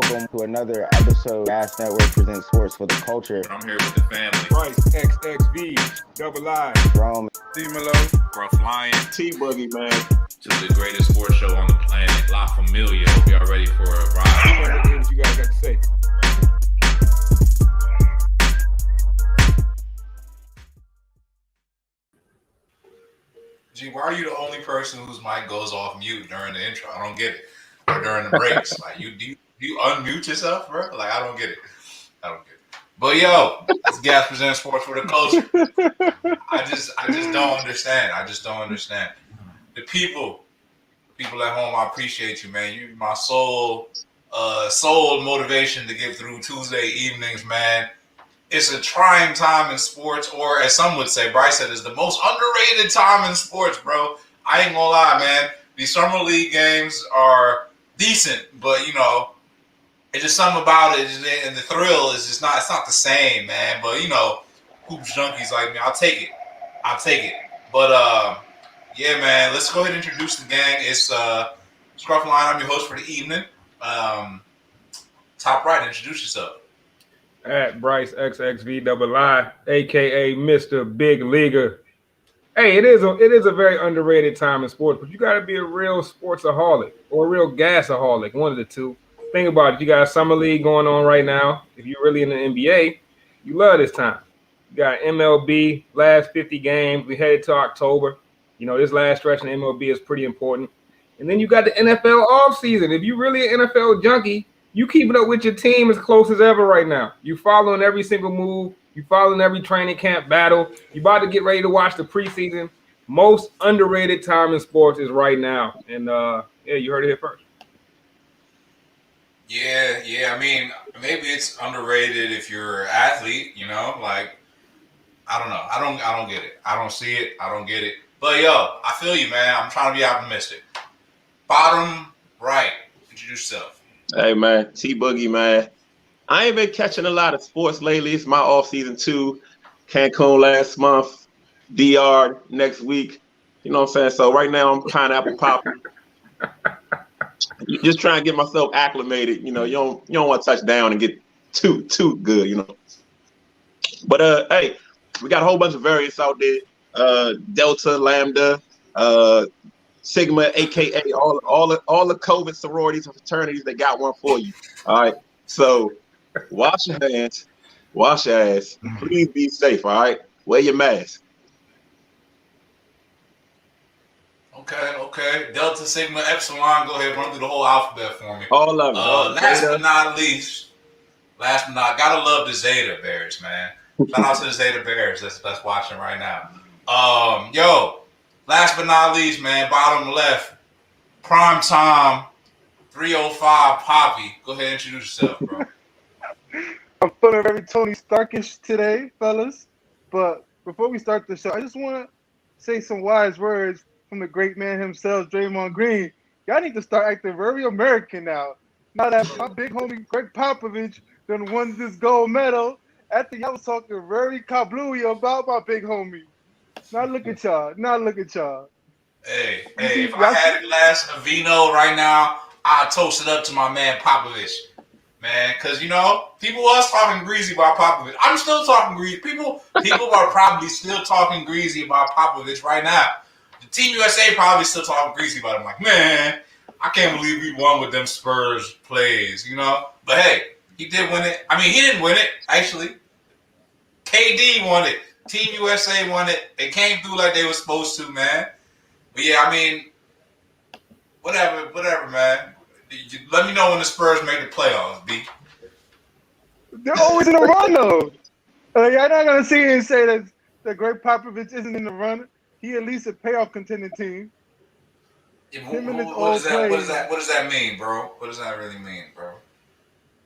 welcome to another episode of Gas Network Presents Sports for the Culture. I'm here with the family. Bryce, XXV, Double I, Rome, C-Malo, Gruff Lion, T-Boogie, man. to the greatest sports show on the planet, La Familia. Hope y'all ready for a ride. what you guys got to say? G, why are you the only person whose mic goes off mute during the intro? I don't get it. Or during the breaks. Like, do you unmute yourself, bro? Like, I don't get it. But yo, it's Gas Presents Sports for the Culture. I just don't understand. The people at home, I appreciate you, man. You're my sole motivation to get through Tuesday evenings, man. It's a trying time in sports, or as some would say, Bryce said, it's the most underrated time in sports, bro. I ain't gonna lie, man. These summer league games are decent, but you know, it's just something about it, and the thrill is just not—it's not the same, man. But you know, hoops junkies like me, I'll take it. But yeah, man, let's go ahead and introduce the gang. It's Gruff Lion. I'm your host for the evening. Top right, introduce yourself. At Bryce XXV Double I, aka Mr. Big Leaguer. Hey, it is a very underrated time in sports, but you got to be a real sportsaholic or a real gasaholic, one of the two. Think about it. You got a summer league going on right now. If you're really in the NBA, you love this time. You got MLB, last 50 games. We headed to October. You know, this last stretch in MLB is pretty important. And then you got the NFL offseason. If you're really an NFL junkie, you keeping up with your team as close as ever right now. You following every single move. You following every training camp battle. You about to get ready to watch the preseason. Most underrated time in sports is right now. And yeah, you heard it here first. Yeah. I mean, maybe it's underrated if you're an athlete. You know, like I don't know. I don't get it. I don't see it. I don't get it. But yo, I feel you, man. I'm trying to be optimistic. Bottom right, introduce yourself. Hey, man. T-Boogie, man. I ain't been catching a lot of sports lately. It's my off season too. Cancun last month, DR next week. You know what I'm saying? So right now I'm pineapple popping. Just trying to get myself acclimated. You know, you don't want to touch down and get too good. You know. But hey, we got a whole bunch of variants out there. Delta, Lambda, Sigma, aka all the COVID sororities and fraternities. They got one for you. All right. So wash your hands, wash your ass. Please be safe, all right? Wear your mask. Okay. Delta, Sigma, Epsilon. Go ahead, run through the whole alphabet for me. All of them. Last but not least, gotta love the Zeta Bears, man. Shout out to the Zeta Bears that's watching right now. Yo, last but not least, man, bottom left, prime time, 305 Poppy. Go ahead and introduce yourself, bro. I'm feeling very Tony Starkish today, fellas. But before we start the show, I just want to say some wise words from the great man himself, Draymond Green. Y'all need to start acting very American now. Now that my big homie Greg Popovich done won this gold medal, after y'all was talking very kablooey about my big homie. Now look at y'all. Hey, if I had a glass of vino right now, I'd toast it up to my man Popovich. Man, because, you know, people was talking greasy about Popovich. I'm still talking greasy. People are probably still talking greasy about Popovich right now. The Team USA probably still talking greasy about him. Like, man, I can't believe we won with them Spurs plays, you know? But, hey, he did win it. I mean, he didn't win it, actually. KD won it. Team USA won it. They came through like they were supposed to, man. But, yeah, I mean, whatever, man. Let me know when the Spurs make the playoffs, B. They're always in the run, though. Y'all not going to see and say that Greg Popovich isn't in the run. He at least a playoff contending team. What does that mean, bro? What does that really mean, bro?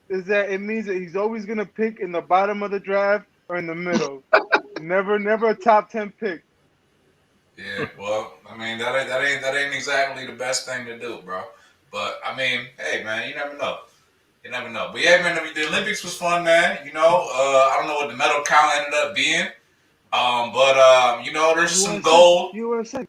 Is that it means that he's always going to pick in the bottom of the draft or in the middle. never a top 10 pick. Yeah, well, I mean, that ain't exactly the best thing to do, bro. But, I mean, hey, man, you never know. But, yeah, man, the Olympics was fun, man. You know, I don't know what the medal count ended up being. But you know, there's some gold. USA.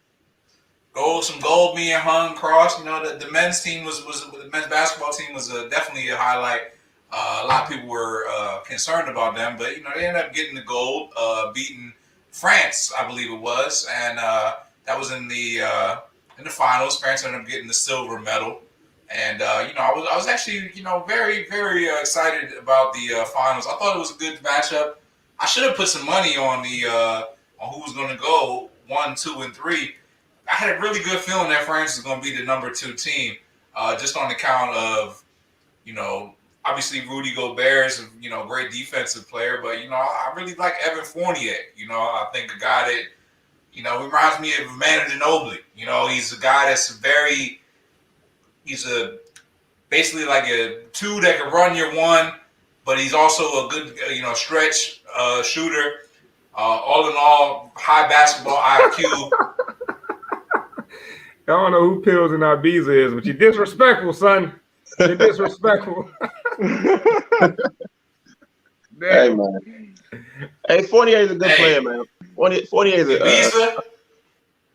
some gold being hung across. You know, the men's team was the men's basketball team was definitely a highlight. A lot of people were concerned about them, but you know they ended up getting the gold, beating France, I believe it was, and that was in the finals. France ended up getting the silver medal, and you know I was actually very very excited about the finals. I thought it was a good matchup. I should have put some money on the on who was going to go 1, 2, and 3. I had a really good feeling that France was going to be the number 2 team, just on account of obviously Rudy Gobert is a great defensive player, but I really like Evan Fournier. I think a guy that reminds me of Manu Ginobili. He's a guy that's basically like a 2 that can run your 1, but he's also a good stretch shooter. All in all, high basketball IQ. I don't know who Pills in Ibiza is, but you're disrespectful, son. You're disrespectful. Hey, man. Hey, Fournier is a good player, man. Fournier is a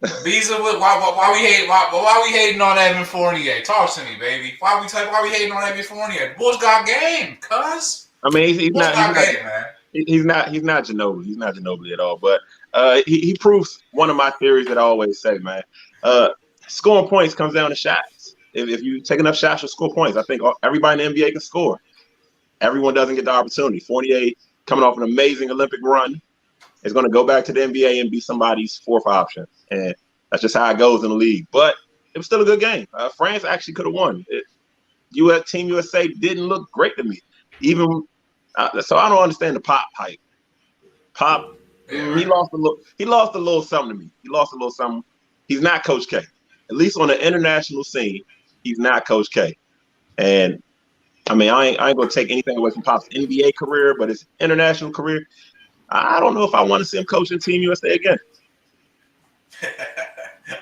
Biza, why we hating on Evan Fournier? Talk to me, baby. Why we hating on Evan Fournier? The boy's got game, cuz. I mean, he's not Ginobili. He's not Ginobili at all. But he proves one of my theories that I always say, man. Scoring points comes down to shots. If you take enough shots, you'll score points. I think everybody in the NBA can score. Everyone doesn't get the opportunity. Fournier, coming off an amazing Olympic run, is going to go back to the NBA and be somebody's 4th option. And that's just how it goes in the league. But it was still a good game. France actually could have won. Team USA didn't look great to me. Even so, I don't understand the Pop hype. Pop, he lost a little something to me. He lost a little something. He's not Coach K. At least on the international scene, he's not Coach K. And I mean, I ain't gonna take anything away from Pop's NBA career, but his international career, I don't know if I want to see him coaching Team USA again.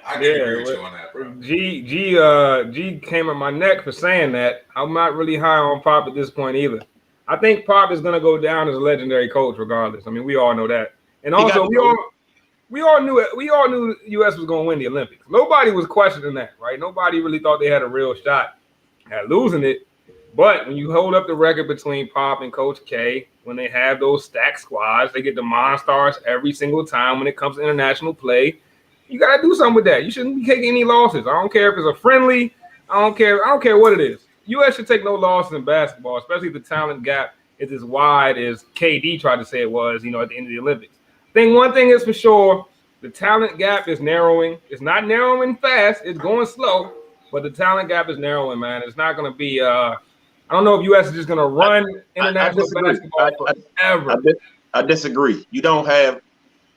I can agree with you on that, bro. G came at my neck for saying that. I'm not really high on Pop at this point either. I think Pop is going to go down as a legendary coach regardless. I mean, we all know that. And also, we all knew U.S. was going to win the Olympics. Nobody was questioning that, right? Nobody really thought they had a real shot at losing it. But when you hold up the record between Pop and Coach K, when they have those stacked squads, they get the Monstars every single time when it comes to international play. You got to do something with that. You shouldn't be taking any losses. I don't care if it's a friendly. I don't care what it is. U.S. should take no losses in basketball, especially if the talent gap is as wide as KD tried to say it was, at the end of the Olympics. I think one thing is for sure, the talent gap is narrowing. It's not narrowing fast. It's going slow, but the talent gap is narrowing, man. It's not going to be I don't know if U.S. is just going to run international basketball forever. I disagree. You don't have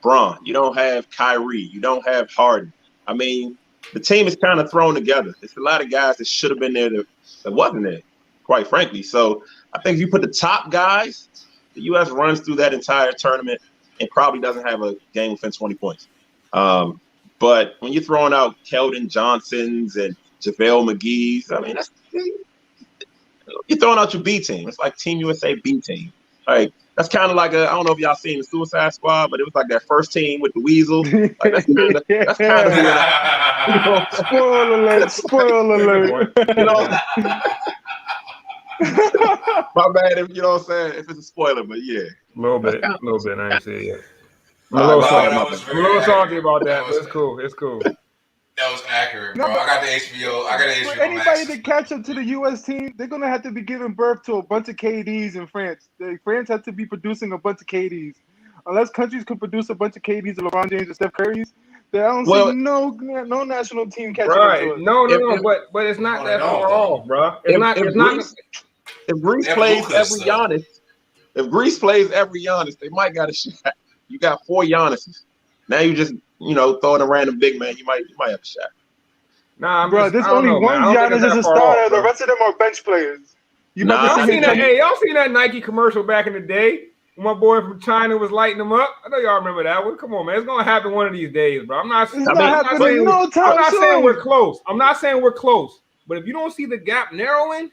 Bron. You don't have Kyrie. You don't have Harden. I mean, the team is kind of thrown together. It's a lot of guys that should have been there that wasn't there, quite frankly. So I think if you put the top guys, the U.S. runs through that entire tournament and probably doesn't have a game within 20 points. But when you're throwing out Keldon Johnsons and JaVale McGee's, I mean, you're throwing out your B team. It's like Team USA B team. Like, that's kind of like I don't know if y'all seen the Suicide Squad, but it was like that first team with the Weasel. Like, that's kind of Spoiler alert. My bad if you know what I'm saying, if it's a spoiler, but yeah. A little bit. I ain't say it yet. I'm a little salty about that, but it's cool. It's cool. That was accurate, bro. I got the HBO. For anybody Max. to catch up to the U.S. team, they're gonna have to be giving birth to a bunch of KDs in France. France has to be producing a bunch of KDs. Unless countries can produce a bunch of KDs of LeBron James and Steph Curry's, I don't see no national team catching up to it. No, but it's not that far off, bro. If Greece plays every Giannis, they might got a shot. You got 4 Giannis's. Now you just throwing a random big man, you might have a shot. Nah, bro, there's only one Giannis as a starter. The rest of them are bench players. Y'all seen that Nike commercial back in the day? When my boy from China was lighting them up. I know y'all remember that one. Come on, man. It's gonna happen one of these days, bro. I'm not saying we're close. I'm not saying we're close. But if you don't see the gap narrowing,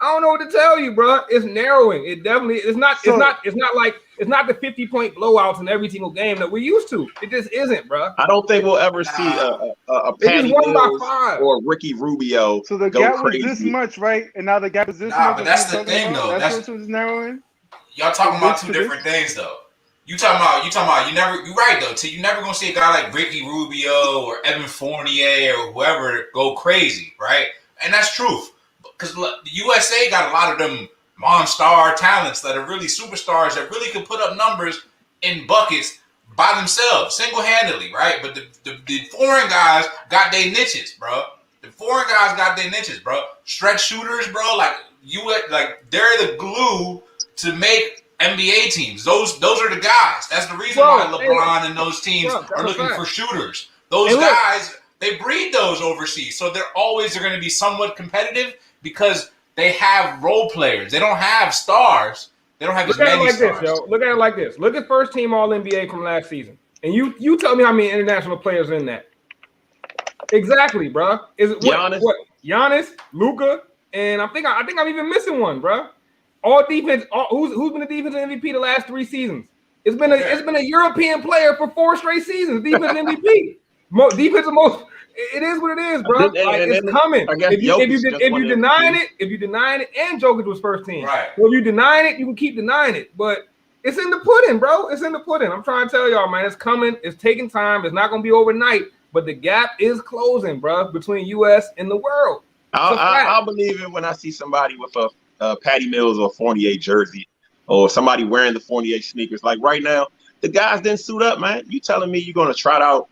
I don't know what to tell you, bro. It's narrowing. It definitely. It's not the 50-point blowouts in every single game that we're used to. It just isn't, bro. I don't think we'll ever see a They Patty just won by Mills 5. or Ricky Rubio So the go gap crazy. was this much, right? And now the gap is this Nah, much. but that's what the you're thing, talking though. about? That's- That's what's narrowing. Y'all talking about This two to this? different things though. You talking about you're right though. Till you never gonna see a guy like Ricky Rubio or Evan Fournier or whoever go crazy, right? And that's truth. Because the USA got a lot of them monster talents that are really superstars that really can put up numbers in buckets by themselves, single-handedly, right? But the foreign guys got their niches, bro. The foreign guys got their niches, bro. Stretch shooters, bro. Like they're the glue to make NBA teams. Those are the guys. That's the reason why LeBron and those teams are looking for shooters. Those guys, they breed those overseas, so they're going to be somewhat competitive because they have role players. They don't have stars. They don't have as many stars. Look at it like this. Look at first team All NBA from last season, and you tell me how many international players are in that. Exactly, bro. Is it Giannis? Giannis, Luka, and I think I'm even missing one, bro. All defense. Who's been the defensive MVP the last 3 seasons? It's been a European player for 4 straight seasons. Defensive MVP. Defensive most. It is what it is, bro. It's coming. If you denying it, and Jokic was first team. Right. Well, if you denying it, you can keep denying it. But it's in the pudding, bro. It's in the pudding. I'm trying to tell y'all, man. It's coming. It's taking time. It's not going to be overnight. But the gap is closing, bro, between U.S. and the world. I'll believe it when I see somebody with a Patty Mills or Fournier jersey, or somebody wearing the Fournier sneakers. Like right now, the guys didn't suit up, man. You telling me you're going to trot out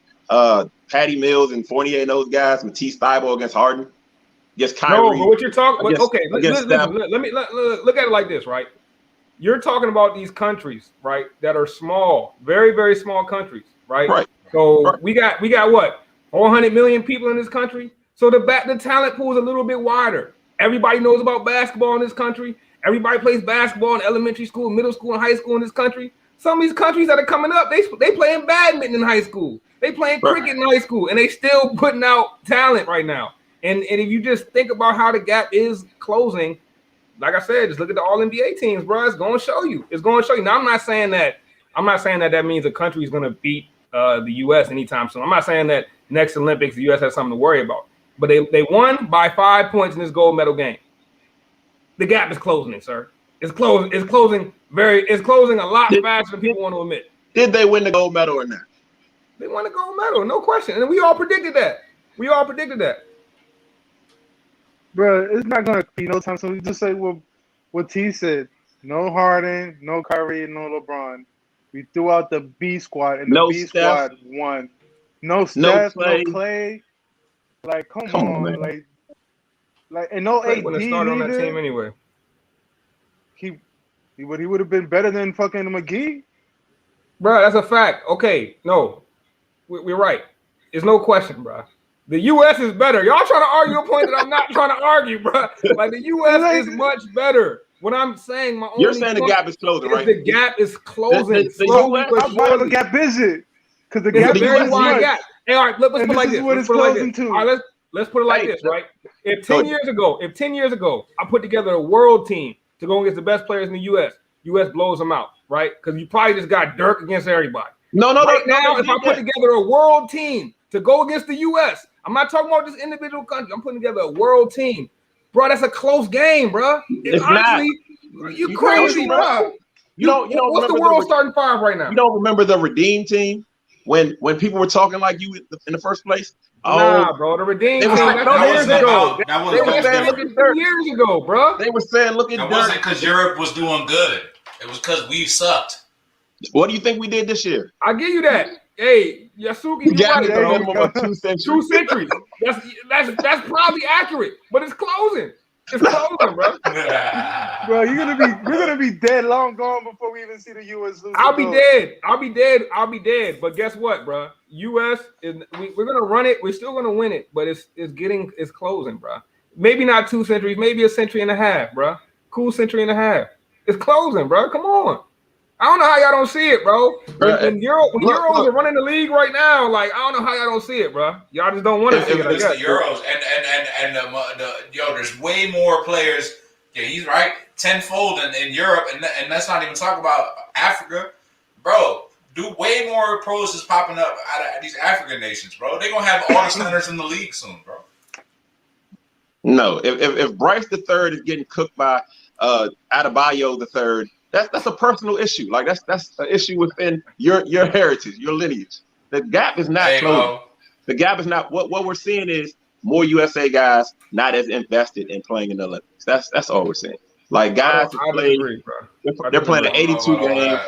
Patty Mills and Fournier and those guys, Matisse Thybulle against Harden, against Kyrie? No, but what you're talking about, okay, listen, let me look at it like this, right? You're talking about these countries, right, that are small, very, very small countries, right? Right. So we got what, 400 million people in this country? So the talent pool is a little bit wider. Everybody knows about basketball in this country. Everybody plays basketball in elementary school, middle school, and high school in this country. Some of these countries that are coming up, they playing badminton in high school. They playing cricket in high school, and they still putting out talent right now. And if you just think about how the gap is closing, like I said, just look at the All NBA teams, bro. It's going to show you. It's going to show you. Now, I'm not saying that means a country is going to beat the U.S. anytime soon. I'm not saying that next Olympics the U.S. has something to worry about. But they won by 5 points in this gold medal game. The gap is closing, sir. It's closing. It's closing a lot faster than people want to admit. Did they win the gold medal or not? They won the gold medal, no question. And we all predicted that. Bro, it's not gonna be no time soon. We just say what T said. No Harden, no Kyrie, no LeBron. We threw out the B squad, and the B squad won. No Steph, no Clay. Like, come on, man. Like, and no AD wouldn't have started on that team anyway. He would have been better than fucking McGee. Bro, that's a fact. Okay, no, we're right. There's no question, bro. The U.S. is better. Y'all trying to argue a point that I'm not trying to argue, bro. Like, the U.S. is much better. What I'm saying, you're saying the gap is closing, right? The gap is closing. Slowly, how wide the gap is it? Because the gap is very wide gap. Hey, all right, let's put it like this. Let's put it like this, right? If 10 years ago, I put together a world team to go against the best players in the U.S., U.S. blows them out, right? Because you probably just got Dirk against everybody. No. If I put together a world team to go against the U.S., I'm not talking about just individual countries. I'm putting together a world team. Bro, that's a close game, bro. It's honestly, not. You crazy, bro. What's the world starting 5 right now? You don't remember the Redeem team when people were talking like you in the first place? Nah, bro. The Redeem team. That was years ago, bro. They were saying, look at That wasn't because Europe was doing good. It was because we sucked. What do you think we did this year? I give you that. Hey, Yasuki, you got right, a minimum of 2 centuries. 2 centuries. That's probably accurate, but it's closing. It's closing, bro. Bro, we're gonna be dead long gone before we even see the U.S. lose. I'll be dead. But guess what, bro? U.S. we're gonna run it. We're still gonna win it, but it's closing, bro. Maybe not 2 centuries, maybe a century and a half, bro. Cool century and a half. It's closing, bro. Come on. I don't know how y'all don't see it, bro. When Euros are running the league right now, like, I don't know how y'all don't see it, bro. Y'all just don't want to see it. It's the Euros, and there's way more players Yeah, he's right. Tenfold in Europe, and let's not even talk about Africa, bro. Do way more pros is popping up out of these African nations, bro. They're gonna have all the centers in the league soon, bro. No, if Bryce the third is getting cooked by Adebayo the third, that's a personal issue. Like that's an issue within your heritage, your lineage. The gap is not closing. The gap is not what we're seeing is more USA guys not as invested in playing in the Olympics. That's all we're seeing. Like guys I disagree, bro. They're playing an 82 game.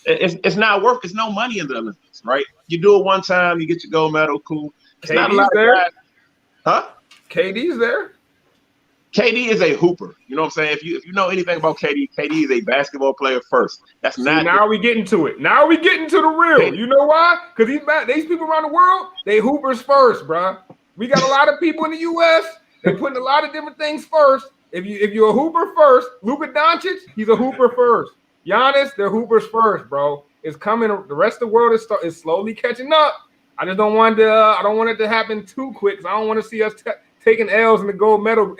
It's not worth. It's no money in the Olympics, right? You do it one time, you get your gold medal, cool. It's not a lot of guys. Huh? KD's there. KD is a hooper. You know what I'm saying? If you know anything about KD, KD is a basketball player first. That's not. Now we getting to it. Now we getting to the real. KD. You know why? Because these people around the world, they hoopers first, bro. We got a lot of people in the U.S. They're putting a lot of different things first. If you're a hooper first, Luka Doncic, he's a hooper first. Giannis, they're hoopers first, bro. It's coming. The rest of the world is slowly catching up. I just don't want I don't want it to happen too quick. Cause I don't want to see us taking L's in the gold medal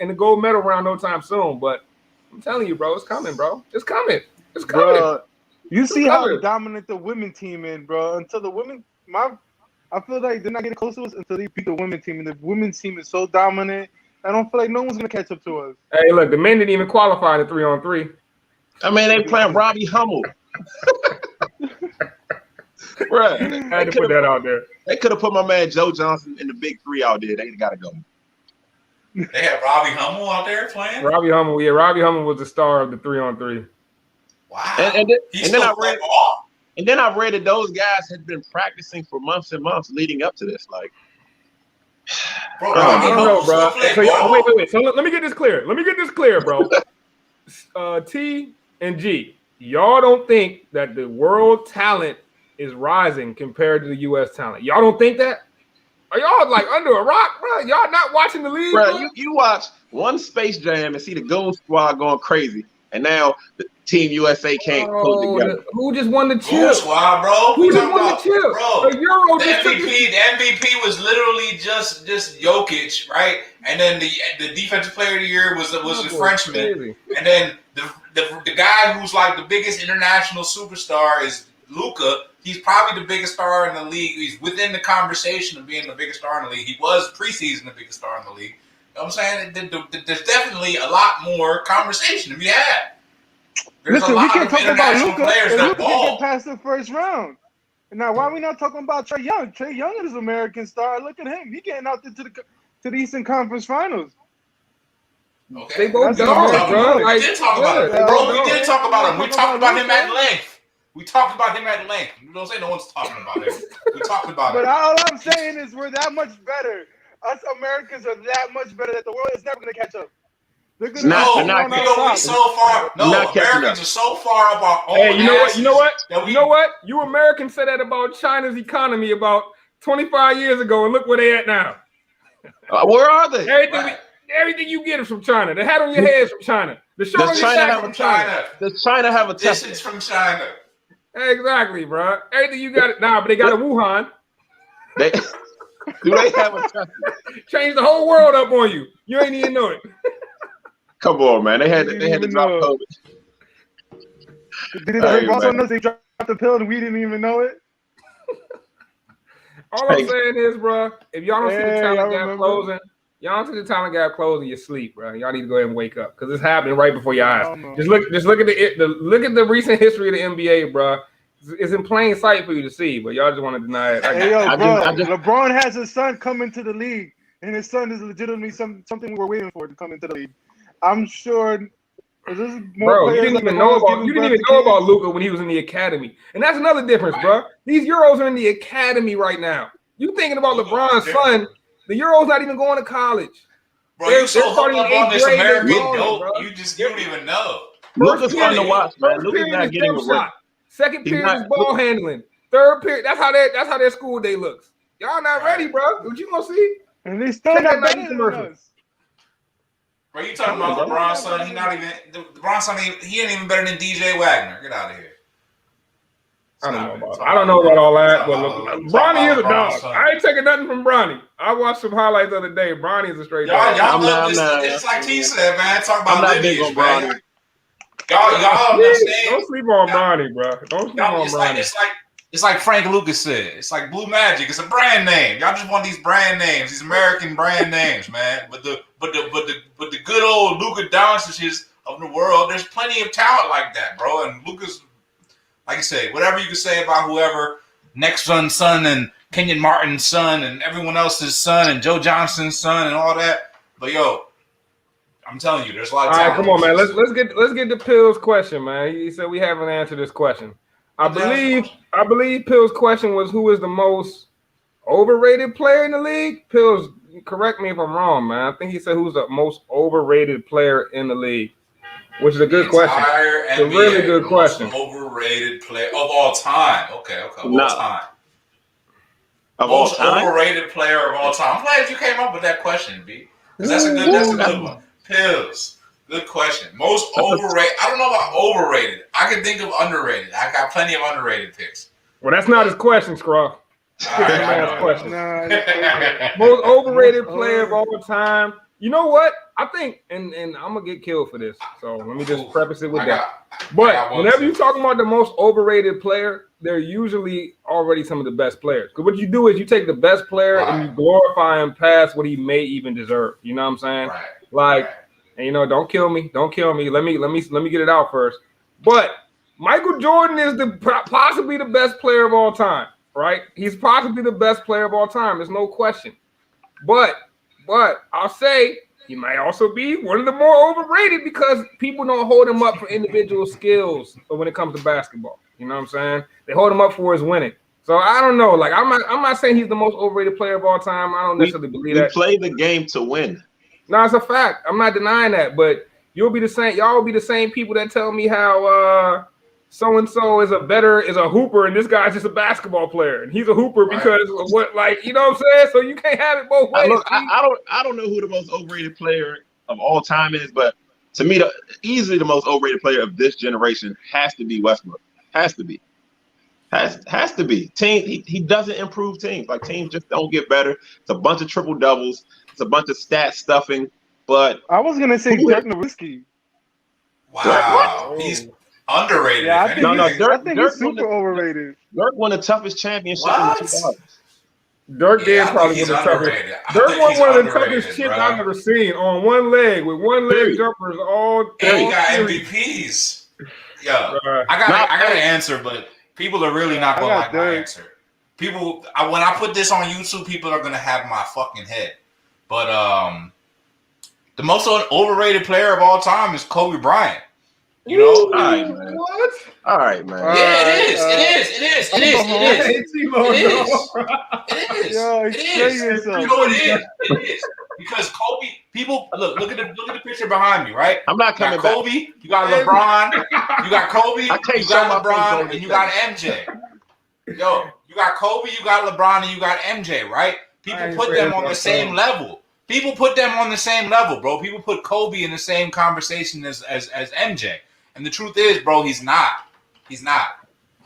round no time soon. But I'm telling you, bro, it's coming, bro. It's coming. It's coming. Bro, you see how dominant the women team is, bro. Until the women, I feel like they're not getting close to us until they beat the women team. And the women's team is so dominant. I don't feel like no one's gonna catch up to us. Hey, look, the men didn't even qualify in the 3-on-3. I mean, they playing Robbie Hummel. Right. I had to put that out there. They could have put my man Joe Johnson in the big three out there. They got to go. They had Robbie Hummel out there playing? Robbie Hummel was the star of the 3-on-3. Wow. And then I read that those guys had been practicing for months and months leading up to this. Like, bro, I don't know, bro. So wait. So let me get this clear. Bro. T and G, y'all don't think that the world talent is rising compared to the U.S. talent? Y'all don't think that? Are y'all like under a rock, bro? Y'all not watching the league, bro? You watch one Space Jam and see the Goon Squad going crazy, and now the Team USA can't pull it together. Who just won the chip? Goon Squad, bro. Who just won the chip? Bro, the MVP was literally just Jokic, right? And then the defensive player of the year was the Frenchman, crazy. And then the guy who's like the biggest international superstar is Luka. He's probably the biggest star in the league. He's within the conversation of being the biggest star in the league. He was preseason the biggest star in the league. You know what I'm saying? There's definitely a lot more conversation to be had. Listen, we can't talk about Luka and Luka can get past the first round. Now, why are we not talking about Trae Young? Trae Young is an American star. Look at him. He getting out to the Eastern Conference Finals. Okay. They both dogs, bro. We did talk about it. Bro, we did talk about him. We talked about him at length. We talked about him at length. You don't say no one's talking about him. We talked about it. But all I'm saying is we're that much better. Us Americans are that much better that the world is never going to catch up. They're going to so far. No, Americans are so far up our own. Hey, you know what? You Americans said that about China's economy about 25 years ago, and look where they at now. Where are they? Everything you get is from China. The hat on your head is from China. The shirt on your back from China. Does China have a This is from China. Exactly, bro. Everything you got, but they got a Wuhan. Do they have a Tesla? Change the whole world up on you. You ain't even know it. Come on, man. They had to drop COVID. Did they also know they dropped the pill and we didn't even know it? All I'm saying is, bro, if y'all don't see the talent gap closing, you're asleep, bro. Y'all need to go ahead and wake up because it's happening right before your eyes. Just look at the recent history of the NBA, bro. It's in plain sight for you to see, but y'all just want to deny it. LeBron has his son come into the league, and his son is legitimately something we were waiting for to come into the league. I'm sure. Bro, you didn't even know about Luka when he was in the academy, and that's another difference, bro. These Euros are in the academy right now. You thinking about LeBron's son? The Euro's not even going to college. Bro, you're so hooked up on this American dope, you don't even know. Luka's fun to watch, man. Luka's not getting a break. Second period is ball handling. Third period, that's how their school day looks. Y'all not ready, bro. What you gonna see? And they still not better than us. Bro, you talking about LeBron's son? He ain't even better than DJ Wagner. Get out of here. I don't know about all that, but Bronny is a dog. I ain't taking nothing from Bronny. I watched some highlights the other day. Bronny is a straight dog. Y'all love this. It's like T said, man. Talk about lineage, man. Y'all understand? Don't sleep on Bronny, bro. Don't sleep on Bronny. It's like Frank Lucas said. It's like Blue Magic. It's a brand name. Y'all just want these brand names, these American brand names, man. But the good old Luka Doncic's of the world, there's plenty of talent like that, bro. And Lucas, like I say, whatever you can say about whoever, Nexon's son and Kenyon Martin's son and everyone else's son and Joe Johnson's son and all that. But yo, I'm telling you, there's a lot of talent. All right, come on, man. Let's get to Pill's question, man. He said we haven't answered this question. I believe Pill's question was who is the most overrated player in the league? Pills, correct me if I'm wrong, man. I think he said who's the most overrated player in the league, which is a good question. It's a really good question. Overrated player of all time. Okay. Of all time. Of all time? Overrated player of all time. I'm glad you came up with that question, B. Because that's a good one. Pills. Good question. Most overrated. I don't know about overrated. I can think of underrated. I got plenty of underrated picks. Well, that's not his question, Scruff. Question. Most overrated player of all time. You know what? I think, and I'm gonna get killed for this. So let me just preface it with that. But whenever you're talking about the most overrated player, they're usually already some of the best players. Because what you do is you take the best player and you glorify him past what he may even deserve. You know what I'm saying? Right. And don't kill me. Don't kill me. Let me get it out first. But Michael Jordan is possibly the best player of all time, right? He's possibly the best player of all time. There's no question. But I'll say he might also be one of the more overrated because people don't hold him up for individual skills when it comes to basketball. You know what I'm saying? They hold him up for his winning. So I don't know. Like I'm not saying he's the most overrated player of all time. I don't necessarily believe that. We play the game to win. No, it's a fact. I'm not denying that, but y'all will be the same people that tell me how so and so is a hooper and this guy's just a basketball player and he's a hooper because of what, like, you know what I'm saying? So you can't have it both ways. I don't know who the most overrated player of all time is, but to me, easily the most overrated player of this generation has to be Westbrook. Has to be. He doesn't improve teams. Like teams just don't get better. It's a bunch of triple doubles. It's a bunch of stat stuffing, but I was gonna say Dirk Nowitzki. Wow, he's underrated. Yeah, I think he's super overrated. Dirk won the toughest championship in the 2000s. Dirk did probably win the toughest. Dirk won one of the toughest shit I've ever seen on one leg with one leg jumpers all. And he got MVPs. Yo, I got an answer, but people are really not gonna like my answer. When I put this on YouTube, people are gonna have my fucking head. But the most overrated player of all time is Kobe Bryant. You know? All right, man. What? All right, man. Yeah, it is. It is. Because Kobe, people look at the picture behind me, right? I'm not coming back. Kobe, you got LeBron, you got Kobe, you got LeBron, and you got MJ. Yo, you got Kobe, you got LeBron, and you got MJ, right? People put them on the same level. People put them on the same level, bro. People put Kobe in the same conversation as MJ. And the truth is, bro, he's not. He's not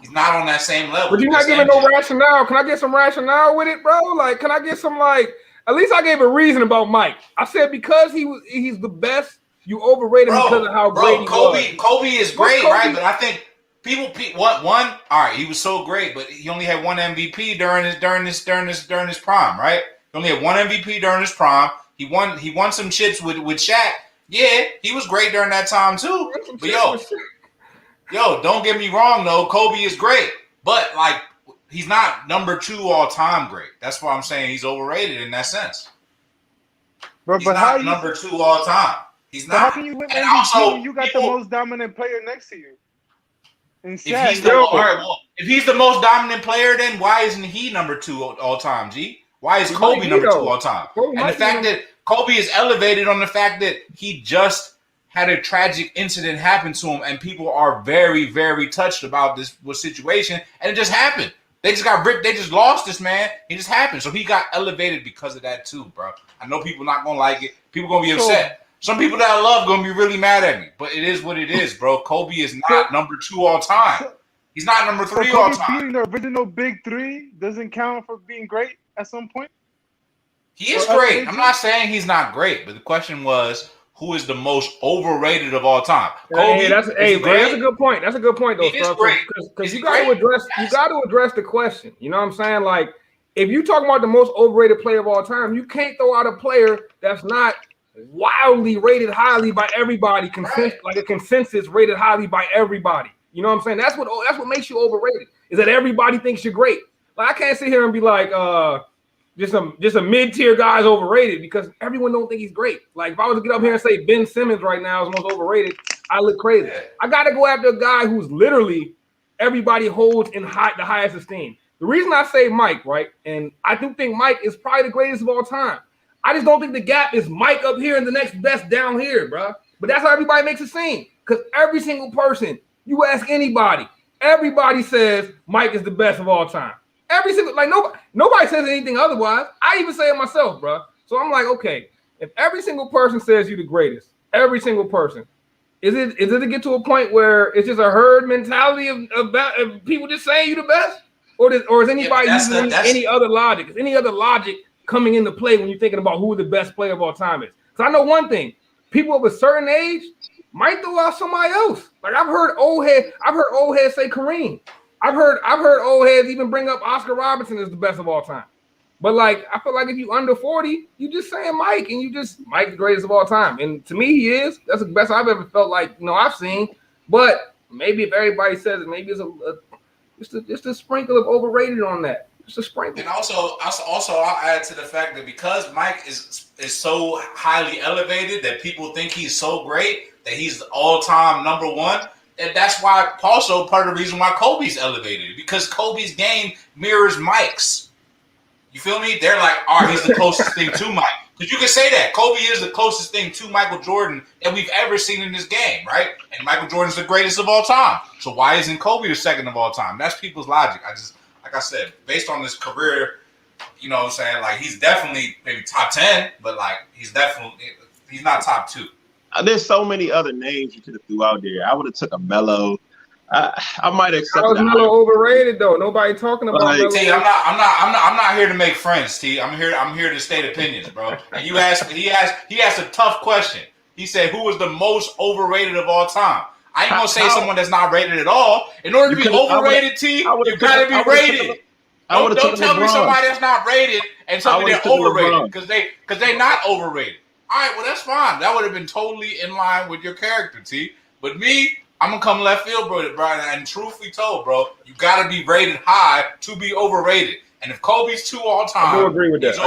on that same level. But you're not giving no rationale. Can I get some rationale with it, bro? Like, can I get some, like, at least I gave a reason about Mike. I said because he's the best, you overrated him because of how great he was. Kobe is great, right? But I think people all right, he was so great, but he only had one MVP during his prime, right? He only had one MVP during his prime. He won some chips with Shaq. Yeah, he was great during that time too. But yo, don't get me wrong though, Kobe is great. But like he's not number 2 all-time great. That's why I'm saying he's overrated in that sense. But how number 2 all-time? He's not. How can you win MVP when you got the most dominant player next to you? If he's the most dominant player, then why isn't he number 2 all-time, G? Why is Kobe number 2 all-time? And the fact that Kobe is elevated on the fact that he just had a tragic incident happen to him, and people are very, very touched about this situation, and it just happened. They just got ripped. They just lost this man. It just happened. So he got elevated because of that too, bro. I know people not gonna like it. People gonna be upset. Some people that I love gonna be really mad at me. But it is what it is, bro. Kobe is not number 2 all time. He's not number So 3 all Kobe time. being the original big three doesn't count for being great at some point. He is Well, great. I'm not saying he's not great, but the question was, who is the most overrated of all time? Kobe. Hey, that's is he great? that's a good point. That's a good point, though, He is Scrub. great. Because Is you he got to great? address Yes. the question. You know what I'm saying? Like, if you talking about the most overrated player of all time, you can't throw out a player that's not wildly rated highly by everybody. Like a consensus rated highly by everybody. You know what I'm saying? That's what makes you overrated. Is that everybody thinks you're great. Like, I can't sit here and be like, just a mid-tier guy is overrated because everyone don't think he's great. Like, if I was to get up here and say Ben Simmons right now is the most overrated, I look crazy. I got to go after a guy who's literally everybody holds in the highest esteem. The reason I say Mike, right, and I do think Mike is probably the greatest of all time. I just don't think the gap is Mike up here and the next best down here, bro. But that's how everybody makes it seem. Because every single person, you ask anybody, everybody says Mike is the best of all time. Every single, like, nobody says anything otherwise. I even say it myself, bro. So I'm like, okay, if every single person says you're the greatest, every single person, is it to get to a point where it's just a herd mentality of people just saying you the best, or is anybody using any other logic? Is any other logic coming into play when you're thinking about who the best player of all time is? Because I know one thing: people of a certain age might throw out somebody else. Like I've heard old heads say Kareem. I've heard old heads even bring up Oscar Robertson as the best of all time. But like I feel like if you under 40, you just saying Mike and Mike the greatest of all time. And to me, he is. That's the best I've ever felt like, I've seen. But maybe if everybody says it, maybe it's just a sprinkle of overrated on that. Just a sprinkle. And also I'll add to the fact that because Mike is so highly elevated that people think he's so great that he's the all-time number one. And that's why also part of the reason why Kobe's elevated, because Kobe's game mirrors Mike's. You feel me? They're like, all right, he's the closest thing to Mike. Because you can say that. Kobe is the closest thing to Michael Jordan that we've ever seen in this game, right? And Michael Jordan's the greatest of all time. So why isn't Kobe the second of all time? That's people's logic. Like I said, based on his career, you know what I'm saying? Like, he's definitely maybe top 10, but like, he's not top 2. There's so many other names you could have threw out there. I would have took a Melo. I might accept that. Melo overrated though. Nobody talking about Melo. T, I'm not here to make friends, T. I'm here to state opinions, bro. And he asked a tough question. He said, "Who was the most overrated of all time?" I ain't gonna say someone that's not rated at all. In order to be overrated, T, you gotta be rated. Don't tell me somebody that's not rated and tell me they're overrated because they not overrated. All right, well, that's fine. That would have been totally in line with your character, T. But me, I'm going to come left field, bro. And truthfully told, bro, you got to be rated high to be overrated. And if Kobe's 2 all time, I do agree with that.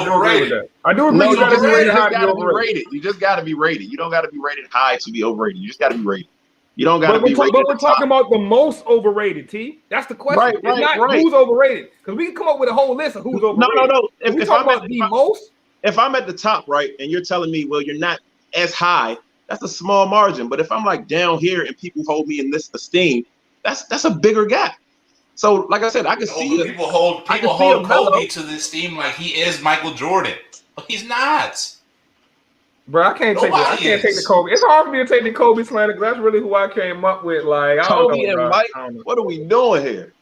I do agree you got to be rated high to be overrated. You just got to be rated. You don't got to be rated high to be overrated. You just got to be rated. You don't got to be rated. But we're talking about the most overrated, T. That's the question. It's not who's overrated. Because we can come up with a whole list of who's overrated. No. If I'm at the top, right, and you're telling me, well, you're not as high, that's a small margin. But if I'm like down here and people hold me in this esteem, that's a bigger gap. So, like I said, I can see people hold Kobe to the esteem like he is Michael Jordan, but he's not. Bro, I can't take the Kobe. It's hard for me to take the Kobe slander because that's really who I came up with. Like Kobe and Mike. What are we doing here?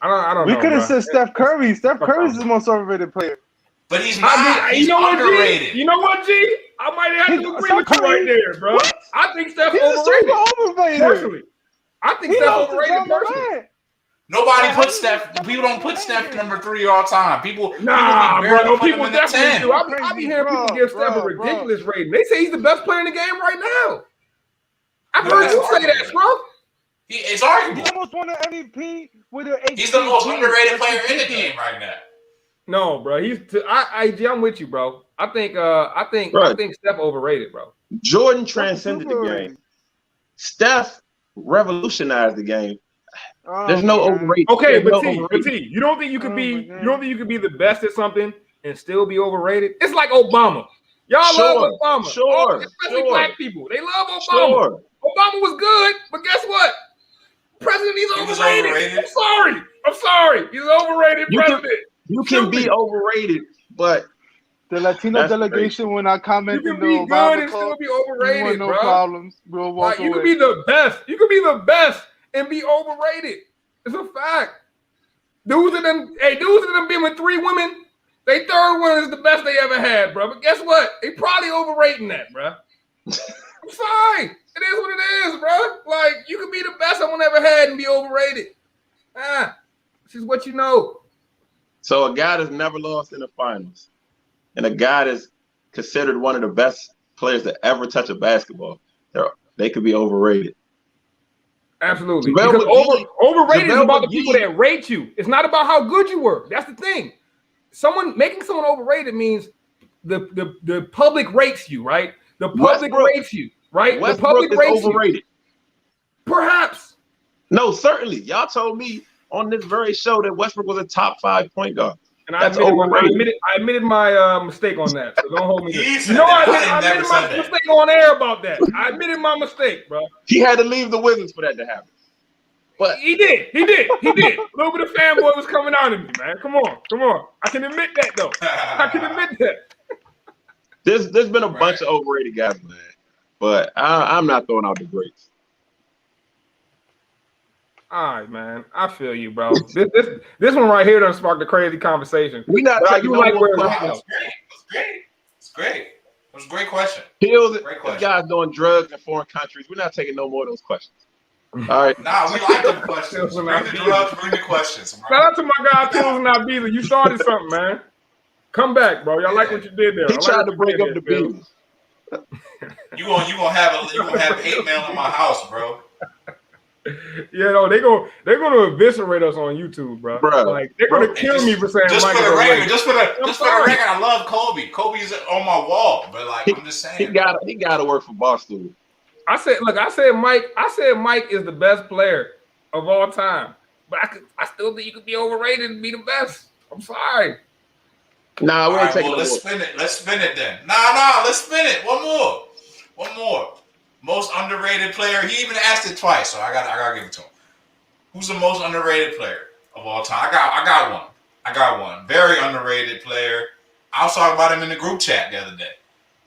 I don't know. We could have said Steph Curry. Steph Curry's the most overrated player. But he's not. He's underrated. You know what, G? I might have to agree with you right there, bro. What? I think Steph's overrated. Personally, I think Steph's overrated personally. Nobody puts Steph. People don't put Steph number 3 all time. People, bro. People definitely do. I be hearing people give Steph a ridiculous rating. They say he's the best player in the game right now. I've heard you say that, bro. It's arguable. He almost won an MVP with an 8. He's the most underrated player in the game right now. No, bro. I'm with you, bro. I think Steph overrated, bro. Jordan transcended the game. Steph revolutionized the game. There's no overrated. Okay, but T, you don't think you could be the best at something and still be overrated? It's like Obama. Y'all love Obama. Especially black people. They love Obama. Obama was good, but guess what? President, he's overrated. I'm sorry. He's an overrated president. You can be overrated, but the Latino delegation when I commented on Obama, good and still be overrated, no bro. problems. We'll walk away. You can be the best. You can be the best and be overrated. It's a fact. Dudes in them being with 3 women, they third one is the best they ever had, bro. But guess what? They probably overrating that, bro. I'm sorry. It is what it is, bro. Like, you can be the best someone ever had and be overrated. This is what you know. So a guy that's never lost in the finals, and a guy that's considered one of the best players to ever touch a basketball, they could be overrated. Absolutely. JaVale Because McGee- overrated is JaVale about the McGee- people that rate you. It's not about how good you were. That's the thing. Making someone overrated means the public rates you, right? The public Westbrook- rates you, right? The Westbrook public is rates overrated. you. Perhaps. No, certainly. Y'all told me on this very show that Westbrook was a top 5 point guard. And I That's admitted my mistake on that. So don't hold me. He To said no, that. I I never admitted my said that. mistake on air about that. I admitted my mistake, bro. He had to leave the Wizards for that to happen. But He did. A little bit of fanboy was coming out of me, man. Come on. I can admit that though. I can admit that. there's been a bunch of overrated guys, man. But I'm not throwing out the greats. All right, man. I feel you, bro. This one right here done sparked a crazy conversation. We not But I taking do no like more where it's questions. at. It's great. It was a great question. Hills, Great these question. guys doing drugs in foreign countries. We're not taking no more of those questions. All right. Nah, we like the questions. Bring the drugs, bring the questions. Shout out to my guy Pills and Ibiza. You started something, man. Come back, bro. Y'all like what you did there. He I like tried what to you break did up the there, Pills. business. You gonna have hate mail in my house, bro. Yeah, no, they're gonna eviscerate us on YouTube, bro. Bruh. Like they're gonna kill me for saying Just Mike for is the record, overrated. just for the sorry. record, I love Kobe. Kobe's on my wall, but like I'm just saying. He got to work for Barstool. I said Mike is the best player of all time, but I still think you could be overrated and be the best. I'm sorry. Nah, we All ain't right, taking well, no let's more. spin it. Let's spin it then. Nah, let's spin it. One more. Most underrated player. He even asked it twice, so I gotta give it to him. Who's the most underrated player of all time? I got one. Very underrated player. I was talking about him in the group chat the other day.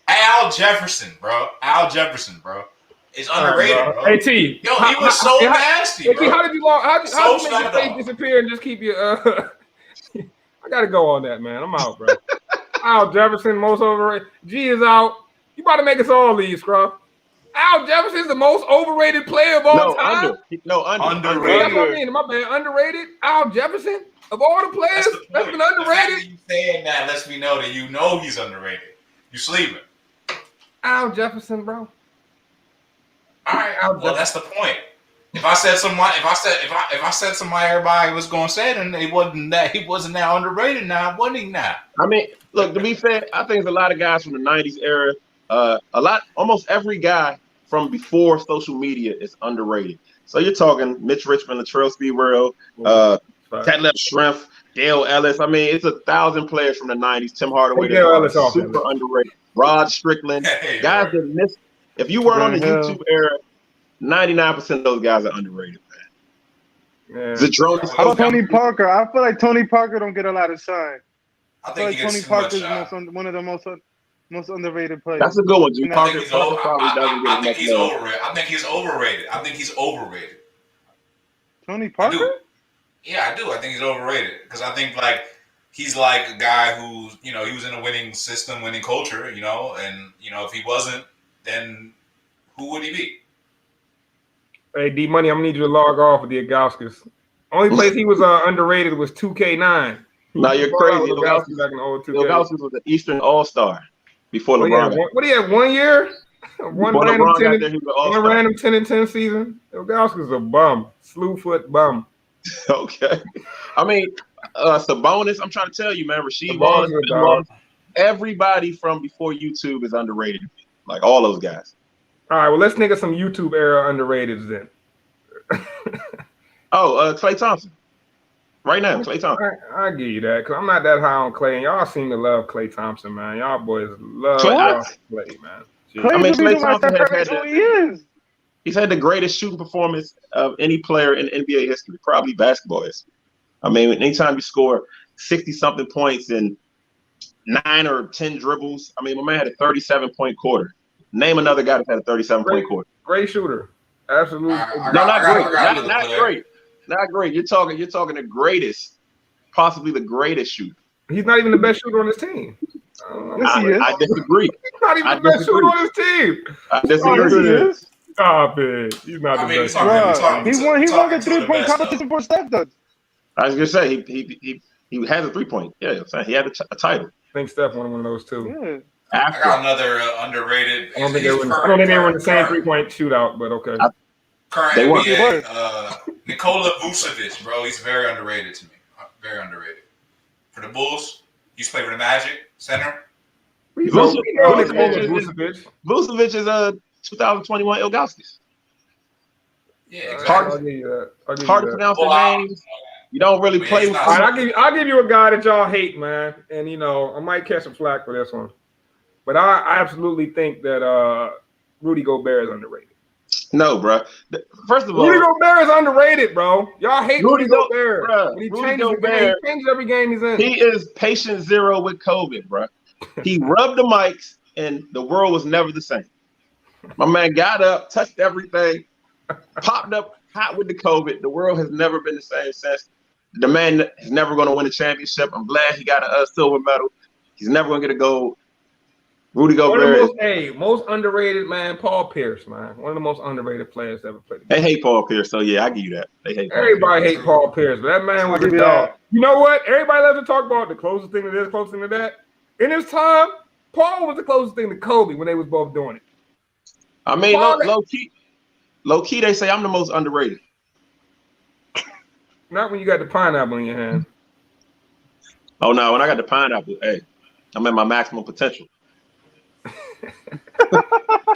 Al Jefferson, bro. Is underrated, bro. Hey T, Yo, he was so nasty, Hey T, bro. how did you So make your snubbed face off. disappear and just keep your I gotta go on that, man. I'm out, bro. Al Jefferson, most overrated. G is out. You about to make us all leave, Scruff. Al Jefferson's the most overrated player of all time. Underrated. That's what I mean. My bad. Underrated. Al Jefferson of all the players that's been The fact that underrated. you saying that lets me know that you know he's underrated. You sleeping. Al Jefferson, bro. All right, well that's the point. If I said somebody everybody was gonna say it, and he wasn't that underrated now, wasn't he now? I mean, look, to be fair, I think there's a lot of guys from the 90s era. Almost every guy from before social media is underrated. So you're talking Mitch Richmond, Latrell Sprewell, Ted Shrimp, Dale Ellis. I mean, it's 1,000 players from the 90s. Tim Hardaway, Dale Ellis off, super underrated. Rod Strickland, Hey, guys that missed. If you weren't on the YouTube era, 99% of those guys are underrated, man. Yeah. Zadronis. How about Tony Parker? I feel like Tony Parker don't get a lot of shine. I I feel think like he gets Tony too much Parker is shine. one of the most underrated players. That's a good one, G. I think Parker he's probably doesn't get I think enough he's love. overrated. I think he's overrated. Tony I Parker? do. Yeah, I do. I think he's overrated because I think like he's like a guy who's he was in a winning system, winning culture, and if he wasn't, then who would he be? Hey, D Money, I'm gonna need you to log off with the Agauskas. Only place he was underrated was 2K9. No, you're crazy. Ilgauskas back in the old 2K. Ilgauskas was an Eastern All-Star before What LeBron. do you have? 1 year? One Before random LeBron 10 got there, he was an one All-Star. random 10 and 10 season. Ilgauskas a bum, slewfoot bum. Okay. I mean, Sabonis, I'm trying to tell you, man, Rasheed Sabonis Wallace, is a dog. everybody from before YouTube is underrated. Like all those guys. All right, well let's think of some YouTube era underrateds then. Klay Thompson. Right now, Klay Thompson. I give you that because I'm not that high on Clay, and y'all seem to love Klay Thompson, man. Y'all boys love What? Clay, man. Jeez. Clay's I mean, the Klay reason why Thompson Steph has Curry's had who he is. He's had the greatest shooting performance of any player in NBA history, probably basketball history. I mean, anytime you score 60-something points and 9 or 10 dribbles, I mean, my man had a 37-point quarter. Name another guy that had a 37-point quarter. Great shooter, absolutely. I No, not got great. another Not player. great. Not great. You're talking the greatest, possibly the greatest shooter. He's not even the best shooter on his team. Yes, he is. I disagree. He's not even I the best disagree. shooter on his team. I Yes, he disagree. is. Stop it. He's not I the mean, best. we talking- Bruh, he won the talking to the 3-point best, competition for Steph does. I was gonna say he has a 3-point. Yeah, I'm saying he had a title. I think Steph won one of those too. Yeah. I got another underrated. I don't think they were in the same 3-point shootout, but okay. Current They were. NBA, Nikola Vucevic, bro. He's very underrated to me. Very underrated. For the Bulls, he used to play for the Magic, center. Vucevic. Vucevic is 2021 Ilgauskas. Yeah, Hard- exactly. I'll give you that. I'll give you Hard to that. pronounce Well, their names. You don't really Man, play it's with. not- All right, I'll give you a guy that y'all hate, man, and I might catch some flack for this one, but I absolutely think that Rudy Gobert is underrated. No, bro. First of all, Rudy Gobert is underrated, bro. Y'all hate Rudy Rudy Gobert. Bruh, When he Rudy changes the game, Gobert- he changes every game he's in. he is patient zero with COVID, bro. He rubbed the mics, and the world was never the same. My man got up, touched everything, popped up hot with the COVID. The world has never been the same since. The man is never going to win a championship. I'm glad he got a silver medal. He's never going to get a gold. Rudy One of Gobert. the most underrated, man, Paul Pierce, man. One of the most underrated players ever played. They hate Paul Pierce, so yeah, I give you that. They hate Paul Everybody Pierce. hate Paul Pierce, but that man was I'll a give you dog. that. You know what? Everybody loves to talk about the closest thing to this, closest thing to that. In his time, Paul was the closest thing to Kobe when they was both doing it. I mean, Paul- low key, they say I'm the most underrated. Not when you got the pineapple in your hand. Oh no, when I got the pineapple, hey, I'm at my maximum potential.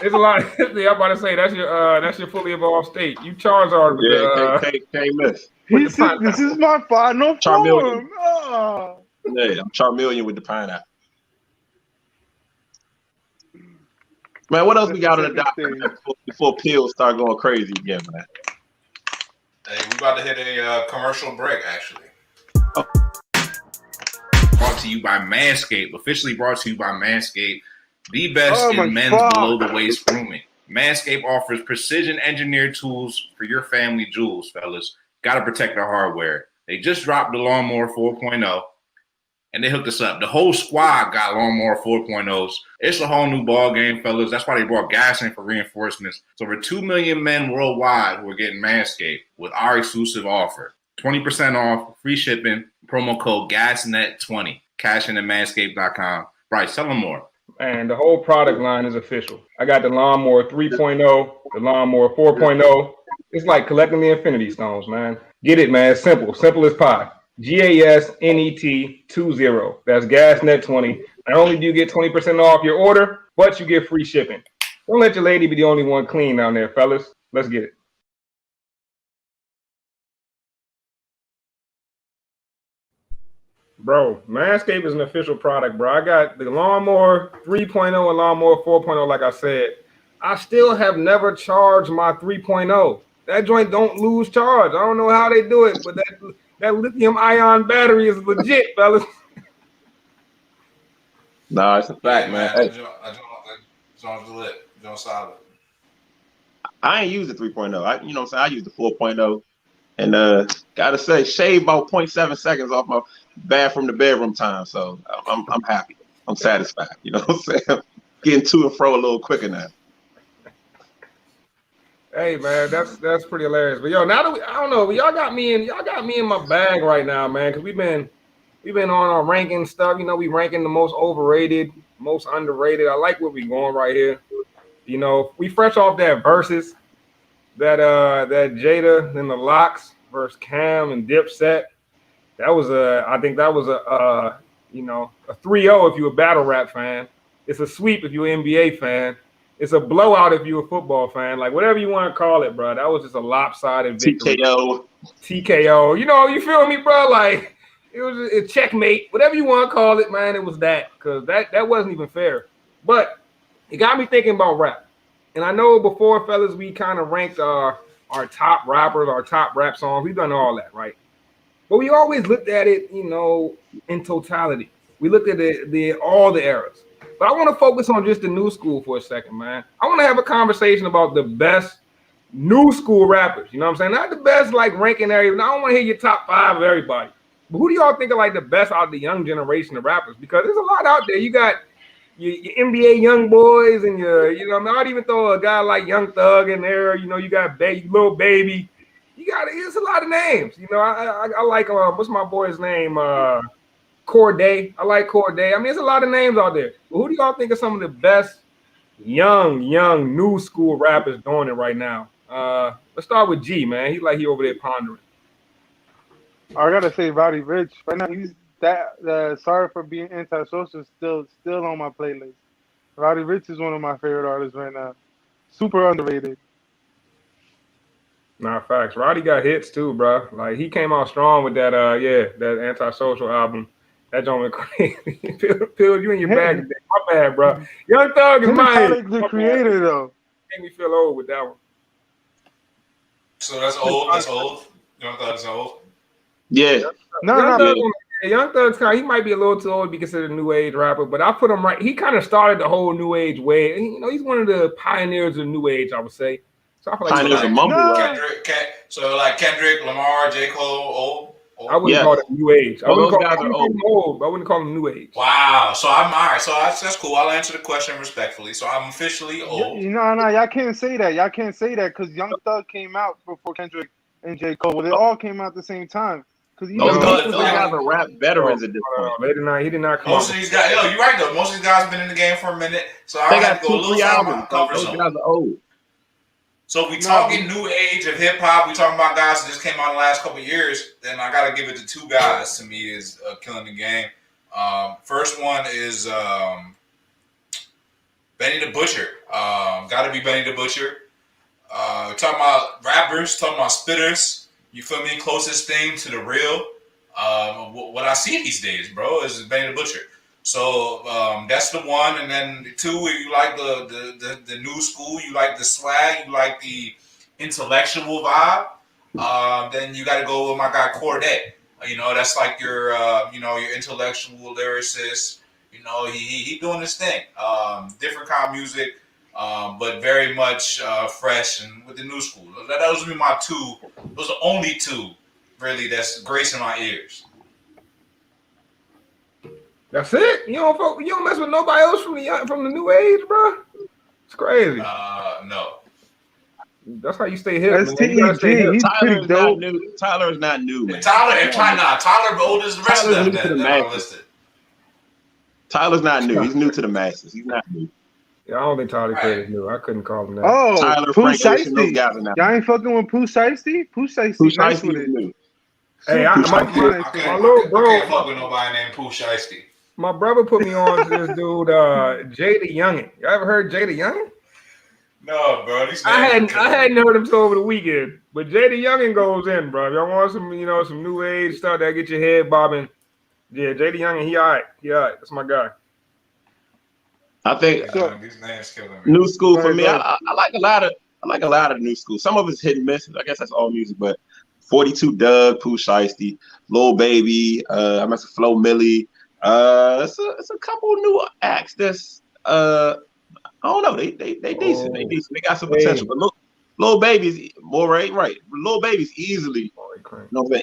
There's a lot. I'm about to say that's your fully evolved state. You Charizard with Yeah, can't miss. He said, "This is my final Charmeleon. form." Oh. Yeah, I'm Charmeleon with the pineapple. Man, what else we got on the docket before pills start going crazy again, man? Hey, we about to hit a commercial break, actually. Brought to you by Manscaped. Officially brought to you by Manscaped. The best Oh my in men's God. below the waist grooming. Manscaped offers precision engineered tools for your family jewels, fellas. Got to protect the hardware. They just dropped the Lawnmower 4.0 and they hooked us up. The whole squad got Lawnmower 4.0s. It's a whole new ball game, fellas. That's why they brought gas in for reinforcements. So over 2 million men worldwide who are getting Manscaped with our exclusive offer. 20% off, free shipping, promo code GASNET20. Cash in at manscaped.com. Bryce, tell them more. And the whole product line is official. I got the Lawnmower 3.0, the Lawnmower 4.0. It's like collecting the Infinity Stones, man. Get it, man. It's simple. Simple as pie. GASNET 20. That's GasNet 20. Not only do you get 20% off your order, but you get free shipping. Don't let your lady be the only one clean down there, fellas. Let's get it. Bro, Manscaped is an official product, bro. I got the Lawnmower 3.0 and Lawnmower 4.0, like I said. I still have never charged my 3.0. That joint don't lose charge. I don't know how they do it, but that lithium-ion battery is legit, fellas. Nah, it's a fact, man. Hey, I don't lit. Don't solid. I ain't used the 3.0. You know what I'm saying? I used the 4.0. And gotta say, shave about 0.7 seconds off my bathroom to bedroom time. So I'm happy. I'm satisfied. You know what I'm saying? Getting to and fro a little quicker now. Hey man, that's pretty hilarious. But yo, now that I don't know, y'all got me in my bag right now, man, because we've been on our ranking stuff. You know, we ranking the most overrated, most underrated. I like where we going right here. You know, we fresh off that versus that Jada and the Locks versus Cam and Dipset. That was I think that was a 3-0 if you're a battle rap fan. It's a sweep if you're an NBA fan. It's a blowout if you're a football fan. Like whatever you want to call it, bro. That was just a lopsided victory. TKO. You know, you feel me, bro? Like it was a checkmate. Whatever you want to call it, man. It was that because that wasn't even fair. But it got me thinking about rap. And I know before, fellas, we kind of ranked our top rappers, our top rap songs. We've done all that, right? But we always looked at it, you know, in totality. We looked at all the eras. But I want to focus on just the new school for a second, man. I want to have a conversation about the best new school rappers. You know what I'm saying? Not the best like ranking area. I don't want to hear your top 5 of everybody. But who do y'all think are like the best out of the young generation of rappers? Because there's a lot out there. You got your NBA young boys and I'd even throw a guy like Young Thug in there. You know, you got Lil Baby. It's a lot of names. You know, I like what's my boy's name? Corday. I like Corday. I mean, there's a lot of names out there. But who do y'all think are some of the best young new school rappers doing it right now? Let's start with G, man. He over there pondering. I gotta say, Roddy Rich. Right now, he's that. Sorry for being antisocial. Still on my playlist. Roddy Rich is one of my favorite artists right now. Super underrated. Nah, facts. Roddy got hits too, bro. Like he came out strong with that. That Antisocial album. That joint went crazy. Phil, you in your bag today. My bad, bro. Young Thug is mine. The creator though. Made me feel old with that one. So that's old. That's old. Young Thug's old. Yeah. Young Thug's he might be a little too old to be considered a new age rapper, but I put him right. He kind of started the whole new age wave. You know, he's one of the pioneers of new age, I would say. So I feel like pioneers of mumble rap. Kendrick, Lamar, J. Cole, old. I wouldn't call it new age. I wouldn't call him old. I wouldn't call him new age. Wow. So I'm all right. So that's cool. I'll answer the question respectfully. So I'm officially old. No, y'all can't say that. Y'all can't say that because Young Thug came out before Kendrick and J. Cole. Well, they all came out at the same time. Those guys are rap veterans at this point. He did not come Most of these guys, you're right though. Most of these guys have been in the game for a minute, so I have to go a little albums. Those guys are old. So if we talking new age of hip hop, we talking about guys that just came out in the last couple of years, then I got to give it to 2 guys. To me, is killing the game. First one is Benny the Butcher. Got to be Benny the Butcher. Talking about rappers, talking about spitters. You feel me? Closest thing to the real. What I see these days, bro, is Benny the Butcher. So that's the one, and then the 2, you like the new school, you like the swag, you like the intellectual vibe. Then you got to go with my guy Corday. You know, that's like your your intellectual lyricist. You know, he doing his thing. Different kind of music. But very much fresh and with the new school. Those would be my 2. Those are only 2, really, that's gracing my ears. That's it. You don't mess with nobody else from the new age, bro. It's crazy. No. That's how you stay hip. That's TEG. Tyler is not new, man. Tyler old as the rest of them that are listed. Tyler's not new. He's new to the masses. He's not new. Yeah, I don't think Tyler Creator is new. I couldn't call him that. Oh, Tyler, Pooh Frank Ocean, those Shiesty. guys are not Y'all ain't fucking with Pooh Shiesty? Pooh Shiesty. Pooh Shiesty is new. Hey, I little bro. can't fuck with nobody named Pooh Shiesty. My brother put me on to this dude, Jada Youngin. You ever heard Jada Youngin? No, bro. I hadn't heard him till over the weekend, but Jada Youngin goes in, bro. If y'all want some new age stuff that get your head bobbing, yeah, Jada Youngin, he all right. That's my guy. I think these names killing me. New school for me. I like a lot of new school. Some of it's hit and miss. I guess that's all music, but 42 Doug, Pooh Shiesty, Lil Baby, I mess with Flo Milli. It's a couple new acts that's I don't know. They decent. They decent. They got some potential. But look, Lil Baby's more right. Lil Baby's easily,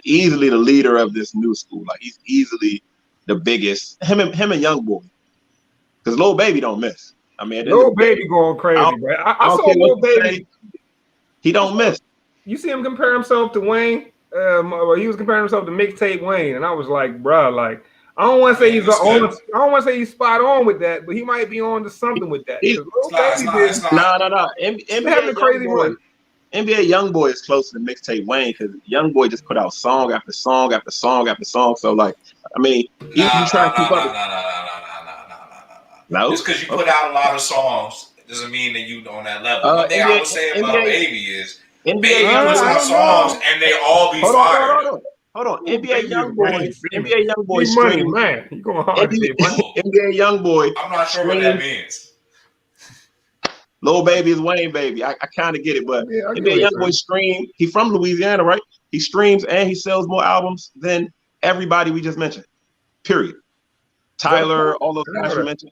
easily the leader of this new school. Like he's easily the biggest. Him and Young Boy. Because Lil Baby don't miss. I mean, Lil Baby going crazy, bro. I saw Lil Baby. He don't miss. You see him compare himself to Wayne. He was comparing himself to Mixtape Wayne, and I was like, bro, like I don't want to say I don't want to say he's spot on with that, but he might be on to something with that. No. NBA crazy run. NBA YoungBoy is closer to Mixtape Wayne because YoungBoy just put out song after song after song after song. So like, I mean, you try to keep up. No. Just because you put out a lot of songs doesn't mean that you on that level. One thing I would say about Baby is Baby puts out songs and they all be fire. Hold on. NBA YoungBoy stream. Man, you going hard. NBA YoungBoy. I'm not sure what that means. Lil Baby is Wayne Baby. I kind of get it, but NBA YoungBoy stream. He from Louisiana, right? He streams and he sells more albums than everybody we just mentioned. Period. Tyler, all those guys you mentioned.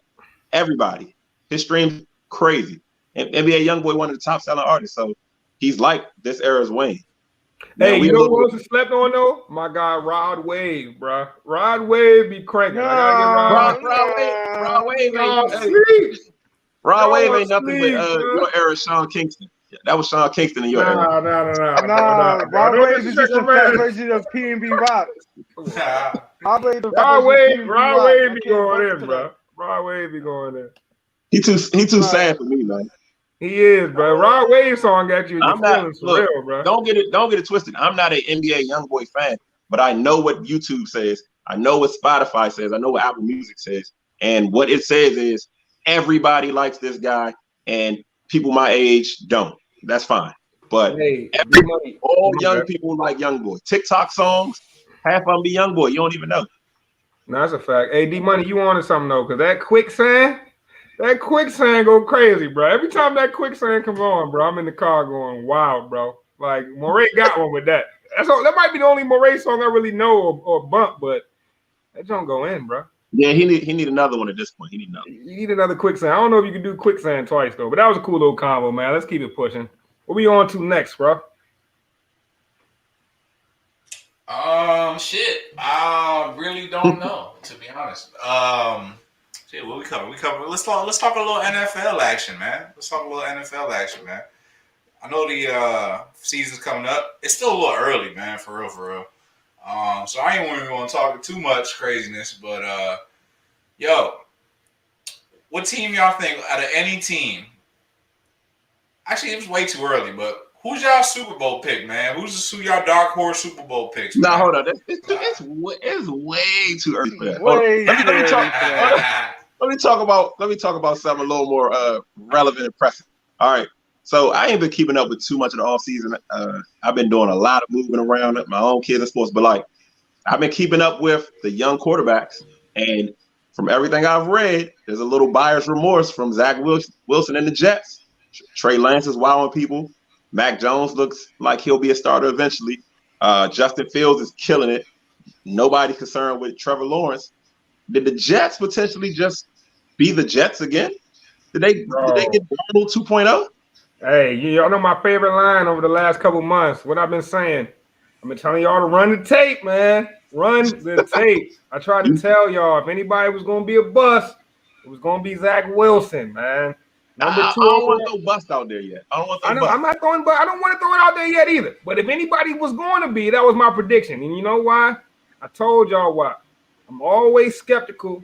Everybody. His stream's crazy. And NBA YoungBoy, one of the top selling artists. So he's like this era's Wayne. Hey, you know who else slept on though? My guy Rod Wave, bro. Rod Wave be cranking. I gotta get Rod Wave ain't nothing but your era Sean Kingston. Yeah, that was Sean Kingston in your era. Nah, Rod Wave is just a fat version of P&B Rock. Rod Wave be going in, bro. Rod Wave be going in. He too sad for me, man. He is, bro. Rod Wave song got you in your feelings for real, bro. Don't get it twisted. I'm not an NBA YoungBoy fan, but I know what YouTube says. I know what Spotify says. I know what Apple Music says. And what it says is everybody likes this guy, and people my age don't. That's fine. But all young people like YoungBoy. TikTok songs, half of them be YoungBoy. You don't even know. No, that's a fact. Hey, D Money, you wanted something though, because that quicksand go crazy, bro. Every time that quicksand comes on, bro, I'm in the car going wild, bro. Like Moray got one with that. That might be the only Moray song I really know or bump, but that don't go in, bro. Yeah, he need another one at this point. You need another quicksand. I don't know if you can do quicksand twice though, but that was a cool little combo, man. Let's keep it pushing. What we on to next, bro? Shit. I really don't know, to be honest. Shit, what we cover? Let's talk a little NFL action, man. I know the season's coming up. It's still a little early, man, for real. So I ain't even want to talk too much craziness, but yo, what team y'all think out of any team? Actually, it was way too early, but who's y'all Super Bowl pick, man? Who's y'all dark horse Super Bowl picks? No, hold on. It's way too early for that. Let me talk about something a little more relevant and pressing. All right. So I ain't been keeping up with too much of the off season. I've been doing a lot of moving around my own kids and sports, but like I've been keeping up with the young quarterbacks, and from everything I've read, there's a little buyer's remorse from Zach Wilson and the Jets. Trey Lance is wowing people. Mac Jones looks like he'll be a starter eventually. Justin Fields is killing it. Nobody's concerned with Trevor Lawrence. Did the Jets potentially just be the Jets again? Did they get Darnold 2.0? Hey, y'all know my favorite line over the last couple months. What I've been saying. I've been telling y'all to run the tape, man. Run the tape. I tried to tell y'all if anybody was going to be a bust, it was going to be Zach Wilson, man. Number 2. I don't want no bust out there yet. I don't want to throw it out there yet either. But if anybody was going to be, that was my prediction. And you know why? I told y'all why. I'm always skeptical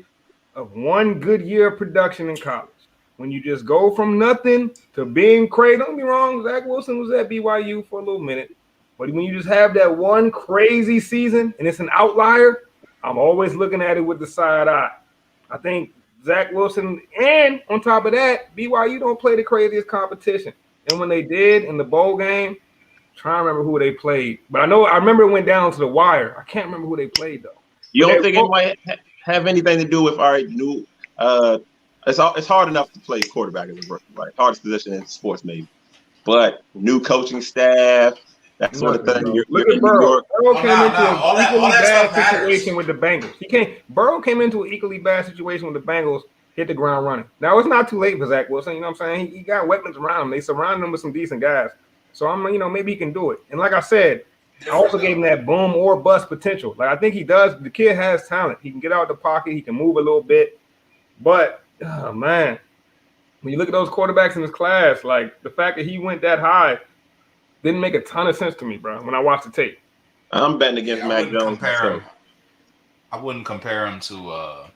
of one good year of production in college. When you just go from nothing to being crazy, don't be wrong, Zach Wilson was at BYU for a little minute. But when you just have that one crazy season and it's an outlier, I'm always looking at it with the side eye. I think Zach Wilson, and on top of that, BYU don't play the craziest competition. And when they did in the bowl game, I'm trying to remember who they played. But I remember it went down to the wire. I can't remember who they played, though. You don't think it might have anything to do with new it's hard enough to play quarterback as a rookie, right? Hardest position in sports, maybe. But new coaching staff, that sort of thing. Look at Burrow. Burrow came into an equally bad situation with the Bengals. Burrow came into an equally bad situation with the Bengals, hit the ground running. Now, it's not too late for Zach Wilson. You know what I'm saying? He got weapons around him. They surrounded him with some decent guys. So, maybe he can do it. And like I said, I also gave him that boom or bust potential. Like, I think he does. The kid has talent. He can get out the pocket. He can move a little bit. But oh, man, when you look at those quarterbacks in this class, like the fact that he went that high didn't make a ton of sense to me, bro, when I watched the tape. I'm betting against Mac Jones. I wouldn't compare him to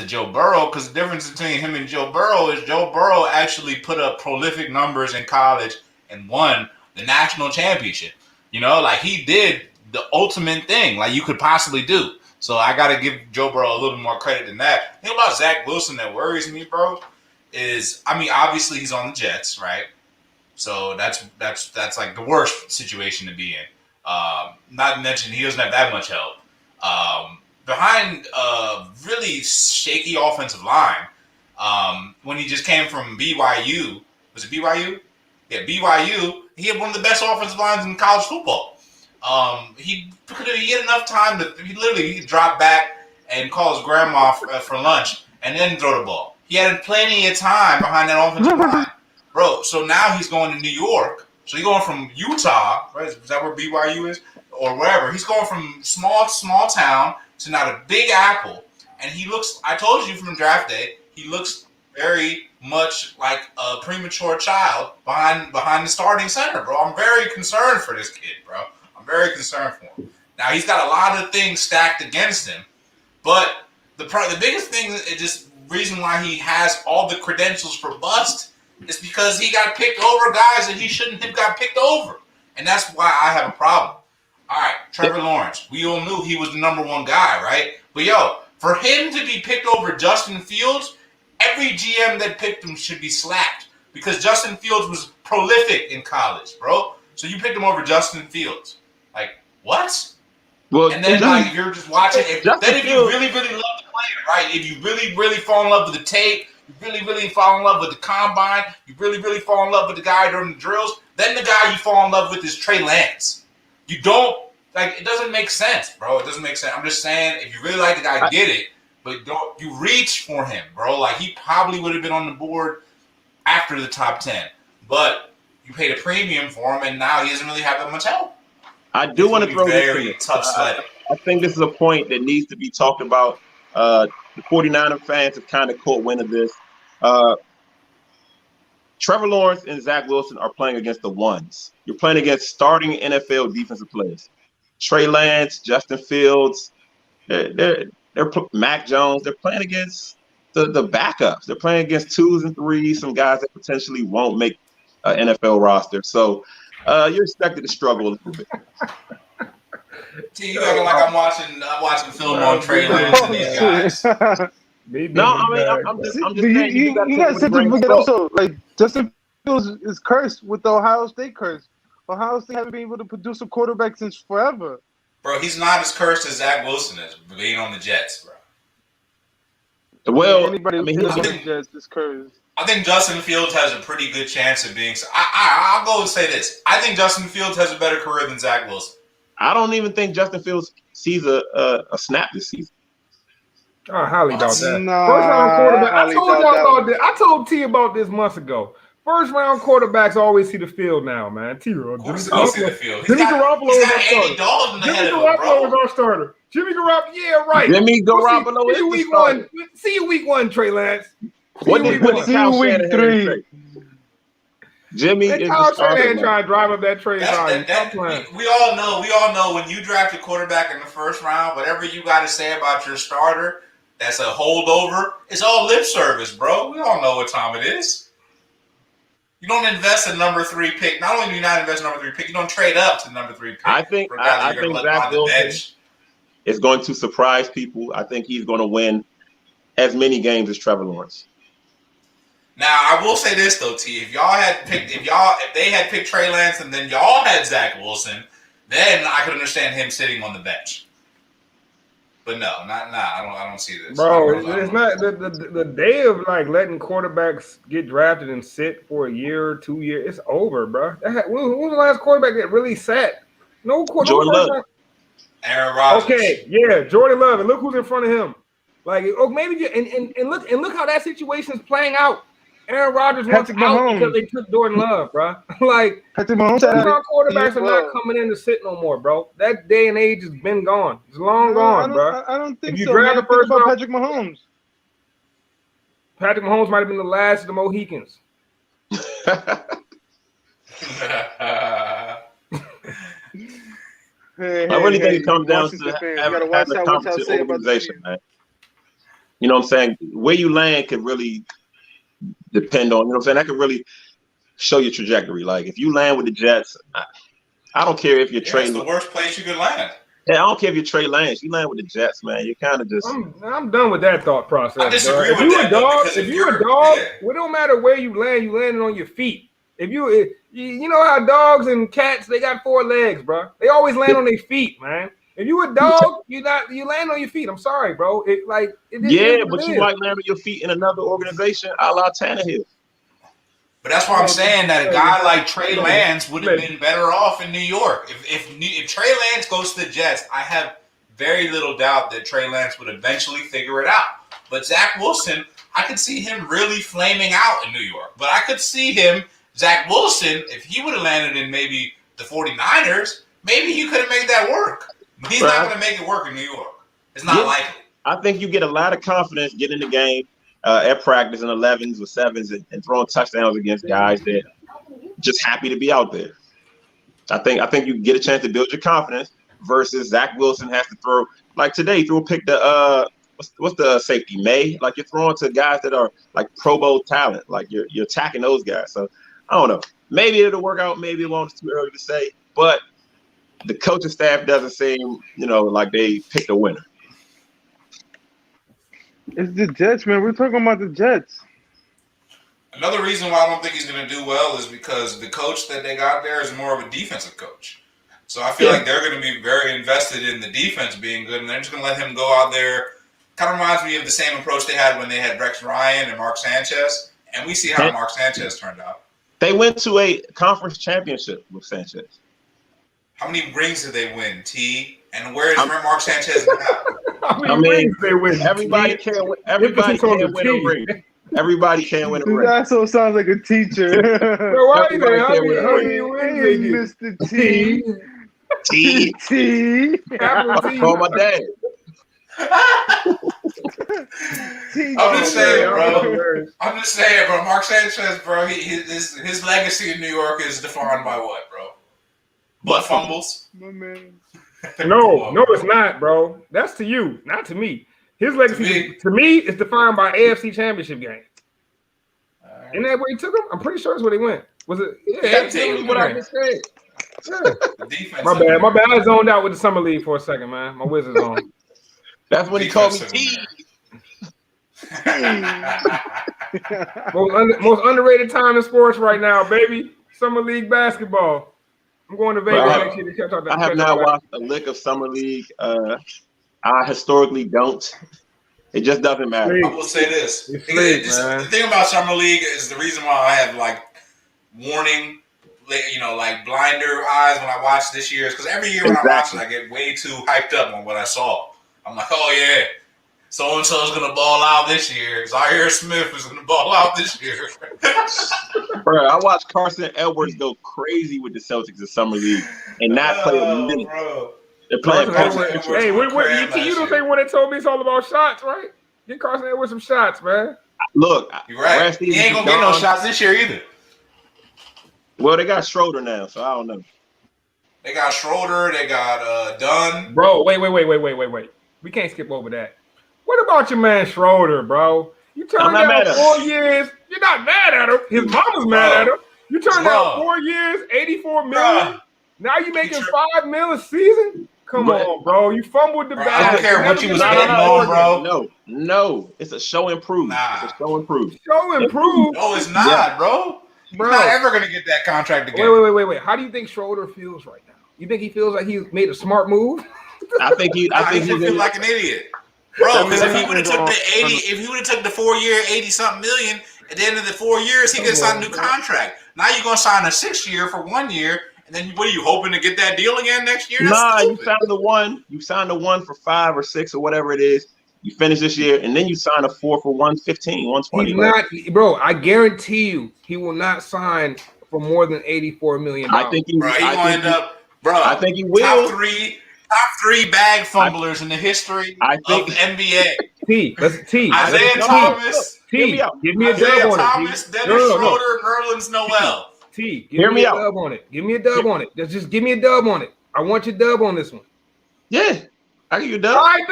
Joe Burrow, because the difference between him and Joe Burrow is Joe Burrow actually put up prolific numbers in college and won the national championship. Like he did the ultimate thing like you could possibly do. So I got to give Joe Burrow a little more credit than that. The thing about Zach Wilson that worries me, bro, is, obviously he's on the Jets, right? So that's like the worst situation to be in. Not to mention he doesn't have that much help. Behind a really shaky offensive line, when he just came from BYU, was it BYU? Yeah, BYU, he had one of the best offensive lines in college football. He had enough time to he could drop back and call his grandma for lunch and then throw the ball. He had plenty of time behind that offensive line. bro. So now he's going to New York. So he's going from Utah, right? Is that where BYU is, or wherever? He's going from small town to now the Big Apple, and he looks. I told you from draft day, he looks very much like a premature child behind the starting center, bro. I'm very concerned for this kid, bro. I'm very concerned for him. Now he's got a lot of things stacked against him, but the biggest thing is just reason why he has all the credentials for bust is because he got picked over guys that he shouldn't have got picked over, and that's why I have a problem. All right, Trevor Lawrence. We all knew he was the number one guy, right? But yo, for him to be picked over Justin Fields, every GM that picked him should be slapped because Justin Fields was prolific in college, bro. So you picked him over Justin Fields. Like, what? Well, and then like you're just watching. If you really, really love the player, right? If you really, really fall in love with the tape, you really, really fall in love with the combine, you really, really fall in love with the guy during the drills, then the guy you fall in love with is Trey Lance. You don't like it doesn't make sense, bro. It doesn't make sense. I'm just saying if you really like the guy, get it. But don't you reach for him, bro. Like he probably would have been on the board after the top 10. But you paid a premium for him and now he doesn't really have that much help. I do want to throw very this tough sledding. I think this is a point that needs to be talked about. The 49er fans have kind of caught wind of this. Trevor Lawrence and Zach Wilson are playing against the ones. You're playing against starting NFL defensive players. Trey Lance, Justin Fields, they're Mac Jones. They're playing against the backups. They're playing against 2s and 3s, some guys that potentially won't make an NFL roster. So you're expected to struggle a little bit. See, you acting like I'm watching film on Trey Lance and these guys. No, I mean, I'm just saying you got to forget also, like, Justin Fields is cursed with the Ohio State curse. Ohio State haven't been able to produce a quarterback since forever. Bro, he's not as cursed as Zach Wilson is being on the Jets, bro. Well, anybody I mean, who's on the Jets is cursed. I think Justin Fields has a pretty good chance of being. I'll go and say this. I think Justin Fields has a better career than Zach Wilson. I don't even think Justin Fields sees a snap this season. I highly doubt that. Nah, First round quarterback. I I told y'all about this. I told T about this months ago. First round quarterbacks always see the field now, man. T-Row. Of course, he'll see the field. Jimmy Garoppolo is our Andy starter. Dalton ahead Jimmy of him, Garoppolo is bro. our starter. Jimmy Garoppolo, yeah, right. Jimmy Garoppolo See is you the week starter. one. See you week one, Trey Lance. What did Kyle week Shanahan 3. say? Jimmy is Kyle the starter. Shanahan trying to drive up that trade volume. We all know when you draft a quarterback in the first round, whatever you got to say about your starter, that's a holdover. It's all lip service, bro. We all know what time it is. You don't invest a number 3 pick. Not only do you not invest a number 3 pick, you don't trade up to the number 3 pick. I think Zach Wilson is going to surprise people. I think he's going to win as many games as Trevor Lawrence. Now, I will say this though, T. If they had picked Trey Lance and then y'all had Zach Wilson, then I could understand him sitting on the bench. But no, I don't see this. Bro, it's not the day of like letting quarterbacks get drafted and sit for a year or 2 years. It's over, bro. When was the last quarterback that really sat? No quarterback. Jordan Love. Aaron Rodgers. Okay, yeah, Jordan Love, and look who's in front of him. Like, maybe and look how that situation is playing out. Aaron Rodgers wants out because they took Jordan Love, bro. Like, quarterbacks are not coming in to sit no more, bro. That day and age has been gone. It's long gone, bro. I don't think if you so. Draft the first about round, Patrick Mahomes. Patrick Mahomes might have been the last of the Mohicans. I really think it comes down to having a competent organization, man. You know what I'm saying? Where you land could really depend on, you know what I'm saying? That could really show your trajectory. Like, if you land with the Jets, I don't care if you're trading. It's the worst place you could land. Yeah, I don't care if you're Trey Lance. You land with the Jets, man. You kind of just. I'm done with that thought process. I disagree with that. If you're a dog, yeah. It don't matter where you land. You landing on your feet. If you know how dogs and cats, they got 4 legs, bro. They always land on their feet, man. If you a dog, you land on your feet. I'm sorry, bro. But you might land on your feet in another organization, a la Tannehill. But that's why I'm saying that a guy like Trey Lance would have been better off in New York. If Trey Lance goes to the Jets, I have very little doubt that Trey Lance would eventually figure it out. But Zach Wilson I could see him really flaming out in New York. But I could see him, Zach Wilson, if he would have landed in maybe the 49ers, maybe he could have made that work. But he's not going to make it work in New York. It's not likely. I think you get a lot of confidence getting in the game at practice in 11s or 7s and throwing touchdowns against guys that just happy to be out there. I think you get a chance to build your confidence versus Zach Wilson has to throw like today. He threw a pick to what's the safety May? Like you're throwing to guys that are like Pro Bowl talent. Like you're attacking those guys. So I don't know. Maybe it'll work out. Maybe it won't. It's too early to say. But the coaching staff doesn't seem like they picked a winner. It's the Jets, man. We're talking about the Jets. Another reason why I don't think he's going to do well is because the coach that they got there is more of a defensive coach. So I feel like they're going to be very invested in the defense being good, and they're just going to let him go out there. Kind of reminds me of the same approach they had when they had Rex Ryan and Mark Sanchez, and we see how Mark Sanchez turned out. They went to a conference championship with Sanchez. How many rings did they win, T? And where is Mark Sanchez now? How many rings they win? Everybody can't win. Everybody can't win a ring. Everybody can't win a This ring. asshole sounds like a teacher. Bro, why are you there? How Everybody many rings Hey, they get? Mr. T. T. T. Apple T. Call my dad. T. I'm just saying, bro. bro. Mark Sanchez, bro. His legacy in New York is defined by what, bro? Butt fumbles. My man. No, it's not, bro. That's to you, not to me. His legacy, to me, is defined by AFC Championship game. Isn't that where he took him? I'm pretty sure that's where they went. Was it? Yeah, That's what I just said. Yeah. Defense. My bad. I zoned out with the summer league for a second, man. My Wizards on. That's when he called me T. Most underrated time in sports right now, baby. Summer league basketball. I'm going to Vegas next year to catch up. I have not watched a lick of summer league. I historically don't. It just doesn't matter. I will say this. The thing about summer league is the reason why I have like warning, like blinder eyes when I watch this year is because every year when I watch it, I get way too hyped up on what I saw. I'm like, oh yeah, so and so is gonna ball out this year. Zaire Smith is gonna ball out this year. Bro, I watched Carson Edwards go crazy with the Celtics in summer league and not play a minute. Bro. They're playing Carson Edwards. Hey, you don't think when they told me it's all about shots, right? Get Carson Edwards some shots, man. Look, you're right. He ain't gonna get no shots this year either. Well, they got Schroeder now, so I don't know. They got Schroeder. They got Dunn. Bro, wait. We can't skip over that. What about your man Schroeder, bro? You turned down 4 years. You're not mad at him. His mama's mad at him. You turned down 4 years, $84 million. Now you making $5 million a season? Come on, bro. You fumbled the bag. I don't care what you was getting on, bro. No. It's a show improve. Nah. It's a show improve. Show improve? No, it's not, bro. He's not ever going to get that contract again. Wait. How do you think Schroeder feels right now? You think he feels like he made a smart move? I think he feels like an idiot. Bro, because if he would have took the 4 year, 80-something million, at the end of the 4 years, he could sign a new contract. Now you're going to sign a 6 year for 1 year. And then what are you hoping to get that deal again next year? You signed the one. You signed the one for 5 or 6 or whatever it is. You finish this year, and then you sign a 4 for 115, 120. He's not, bro. I guarantee you, he will not sign for more than $84 million. I think he will. I think he will. Top three bag fumblers in the history of the NBA. Isaiah Thomas. Give me a dub on Thomas, it. Dennis Schroeder, Nerlens Noel. Give me a dub on it. Give me a dub on it. Just give me a dub on it. I want your dub on this one. Yeah, I give you a dub. I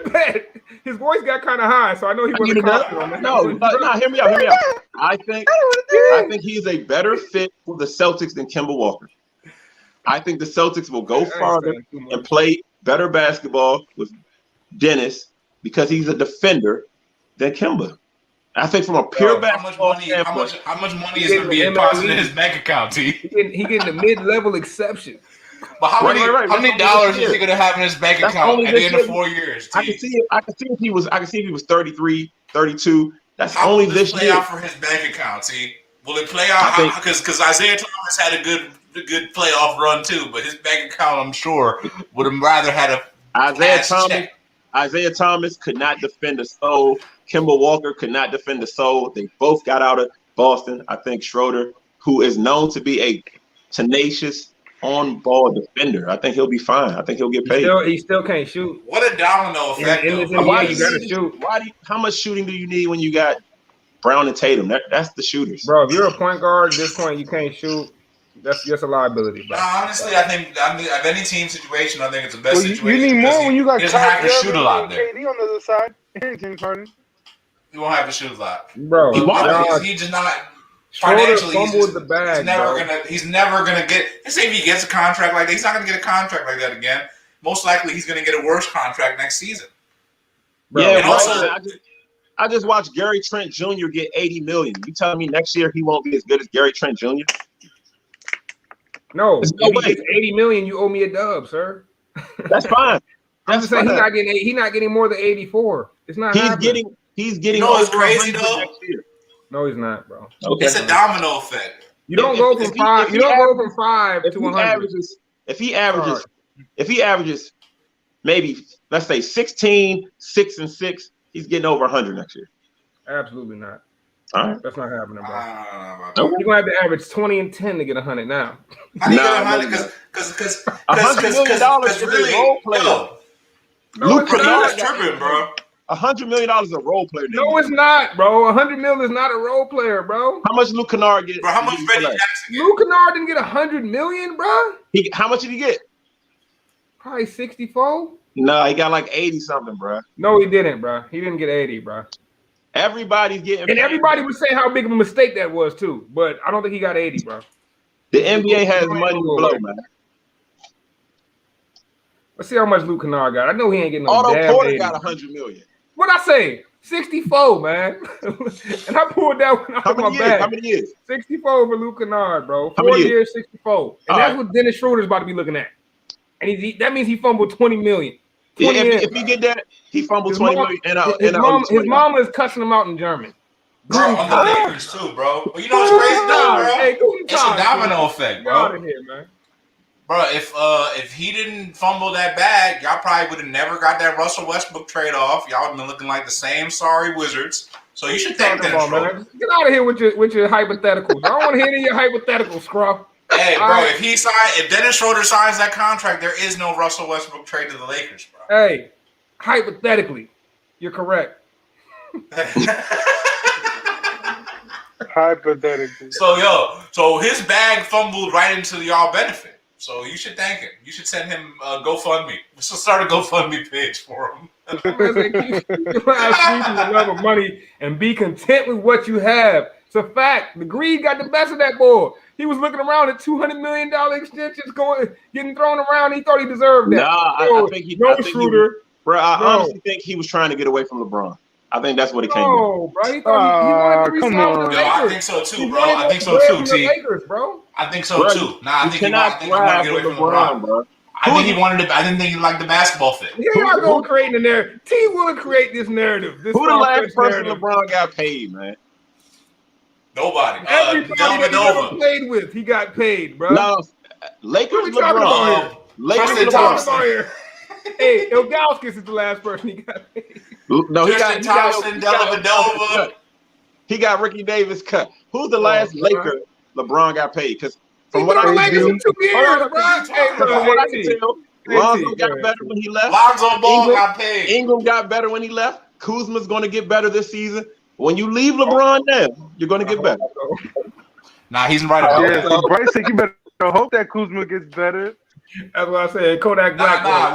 bet. His voice got kind of high, so I know he wasn't confident on that. No, hear me out. I think he's a better fit for the Celtics than Kemba Walker. I think the Celtics will go farther and play better basketball with Dennis because he's a defender than Kemba. I think from a pure basketball standpoint, how much money is going to be deposited in his bank account, T? He getting a mid-level exception. But how many dollars is he going to have in his bank account at the end of 4 years? T? I can see if he was 33, 32. That's how only will this play year. Out for his bank account, T? Will it play out? Because Isaiah Thomas had a good playoff run too, but his bank account, I'm sure, would have rather had a Isaiah Thomas could not defend a soul. Kemba Walker could not defend the soul. They both got out of Boston. I think Schroeder, who is known to be a tenacious on-ball defender, I think he'll be fine. I think he'll get paid. He still can't shoot. What a domino effect! In this though. NBA, you gotta shoot. How much shooting do you need when you got Brown and Tatum? That's the shooters. Bro, if you're a point guard at this point, you can't shoot. That's just a liability, bro. Honestly, I think of any team situation, I think it's the best You situation. need more when you got he doesn't have to Kyrie shoot a Irving lot and there. KD on the other side. And James Harden. You won't have to shoot a lot. Bro, He just not Schroeder financially. fumbled the bag, He's never gonna get. Let's say if he gets a contract like that, he's not gonna get a contract like that again. Most likely, he's gonna get a worse contract next season. Bro, Yeah, and also- I just watched Gary Trent Jr. get $80 million. You telling me next year he won't be as good as Gary Trent Jr.? no, There's no if he way. gets $80 million, you owe me a dub, sir. That's fine. I'm just saying he's not getting more than 84. It's not. happening. He's getting. You know what's over crazy, 100 though? next year. No, he's not, bro. Okay. It's a domino effect. You don't go from 5. You don't go from 5 to 100. If he averages maybe, let's say 16, 6 and 6, he's getting over 100 next year. Absolutely not. All right. That's not happening, bro. I don't know about Nope. You're gonna have to average 20 and 10 to get 100 now. How do you Nah, get 100? no. Because $100 million is a really, role player. yo, Luke bro, you Kennard was tripping, bro. $100 million is a role player. No, it's not, bro. 100 mil is not a role player, bro. How much Luke Kennard get? Bro, how much Reggie Jackson get? Luke Kennard didn't get 100 million, bro. How much did he get? Probably 64. No, he got like 80 something, bro. No, he didn't, bro. He didn't get 80, bro. Everybody's getting. And everybody was saying how big of a mistake that was too, but I don't think he got 80, bro. The NBA has money to blow, man. Let's see how much Luke Kennard got. I know he ain't getting no Otto damn Porter 80. got 100 million. What I say? 64, man. And I pulled that one out How of my many years? bag. How many years? 64 for Luke Kennard, bro. How 4 many years, 64. And All that's right. what Dennis Schroeder's about to be looking at. And that means he fumbled 20 million. 20 Yeah, million. if he get that, he fumbled 20 million. His mama is cussing him out in German. Bro, on the Lakers too, bro. But you know what's crazy though, bro? Hey, It's a domino effect, Get out bro. of here, man. Bro, if he didn't fumble that bag, y'all probably would have never got that Russell Westbrook trade off. Y'all would have been looking like the same sorry Wizards. So you should thank Come Dennis on, Schroeder. man. Get out of here with your hypotheticals. I don't want to hear any of your hypotheticals, Scruff. Hey, bro, All right. if Dennis Schroeder signs that contract, there is no Russell Westbrook trade to the Lakers, bro. Hey, hypothetically, you're correct. Hypothetically. So his bag fumbled right into y'all benefit. So you should thank him. You should send him a GoFundMe. So start a GoFundMe page for him. Keep your eyes free from the love of money and be content with what you have. It's a fact. The greed got the best of that boy. He was looking around at $200 million extensions getting thrown around. He thought he deserved that. Nah, I think he. No, I think Schroeder. Bro, I No. honestly think he was trying to get away from LeBron. I think that's what it came to. No, bro. He thought he wanted to come resign with on. the Yo, I Lakers. think so too, He bro. wanted I think so more too, from the T. Lakers, bro. I think so Bro, too. Nah, I think he cannot wanted to get away with from LeBron. bro. I think he wanted to. I didn't think he liked the basketball fit. Here y'all go creating the narrative. T would create this narrative. This Who the last far-fetched person narrative. LeBron got paid, man? Nobody. Everybody that he ever Dellavedova. played with, he got paid, bro. No, Lakers What we talking about LeBron. Lakers Tristan LeBron. Thompson. Hey, Ilgauskas is the last person he got paid. No, Tristan Thompson, Dellavedova. He got Ricky Davis cut. Who's the last bro. Laker LeBron got paid? Because He from what been I on the can Lakers tell, for 2 years, bro. Hey, from bro, what I hey, can T. tell, Hey, Lonzo T, got go better when he left. Lonzo Ball Ingram- got paid. Ingram got better when he left. Kuzma's going to get better this season. When you leave LeBron now, you're going to get better. Nah, he's right about Yeah, that. so Bryce said you better hope that Kuzma gets better. That's what I said. Kodak Nah, Black.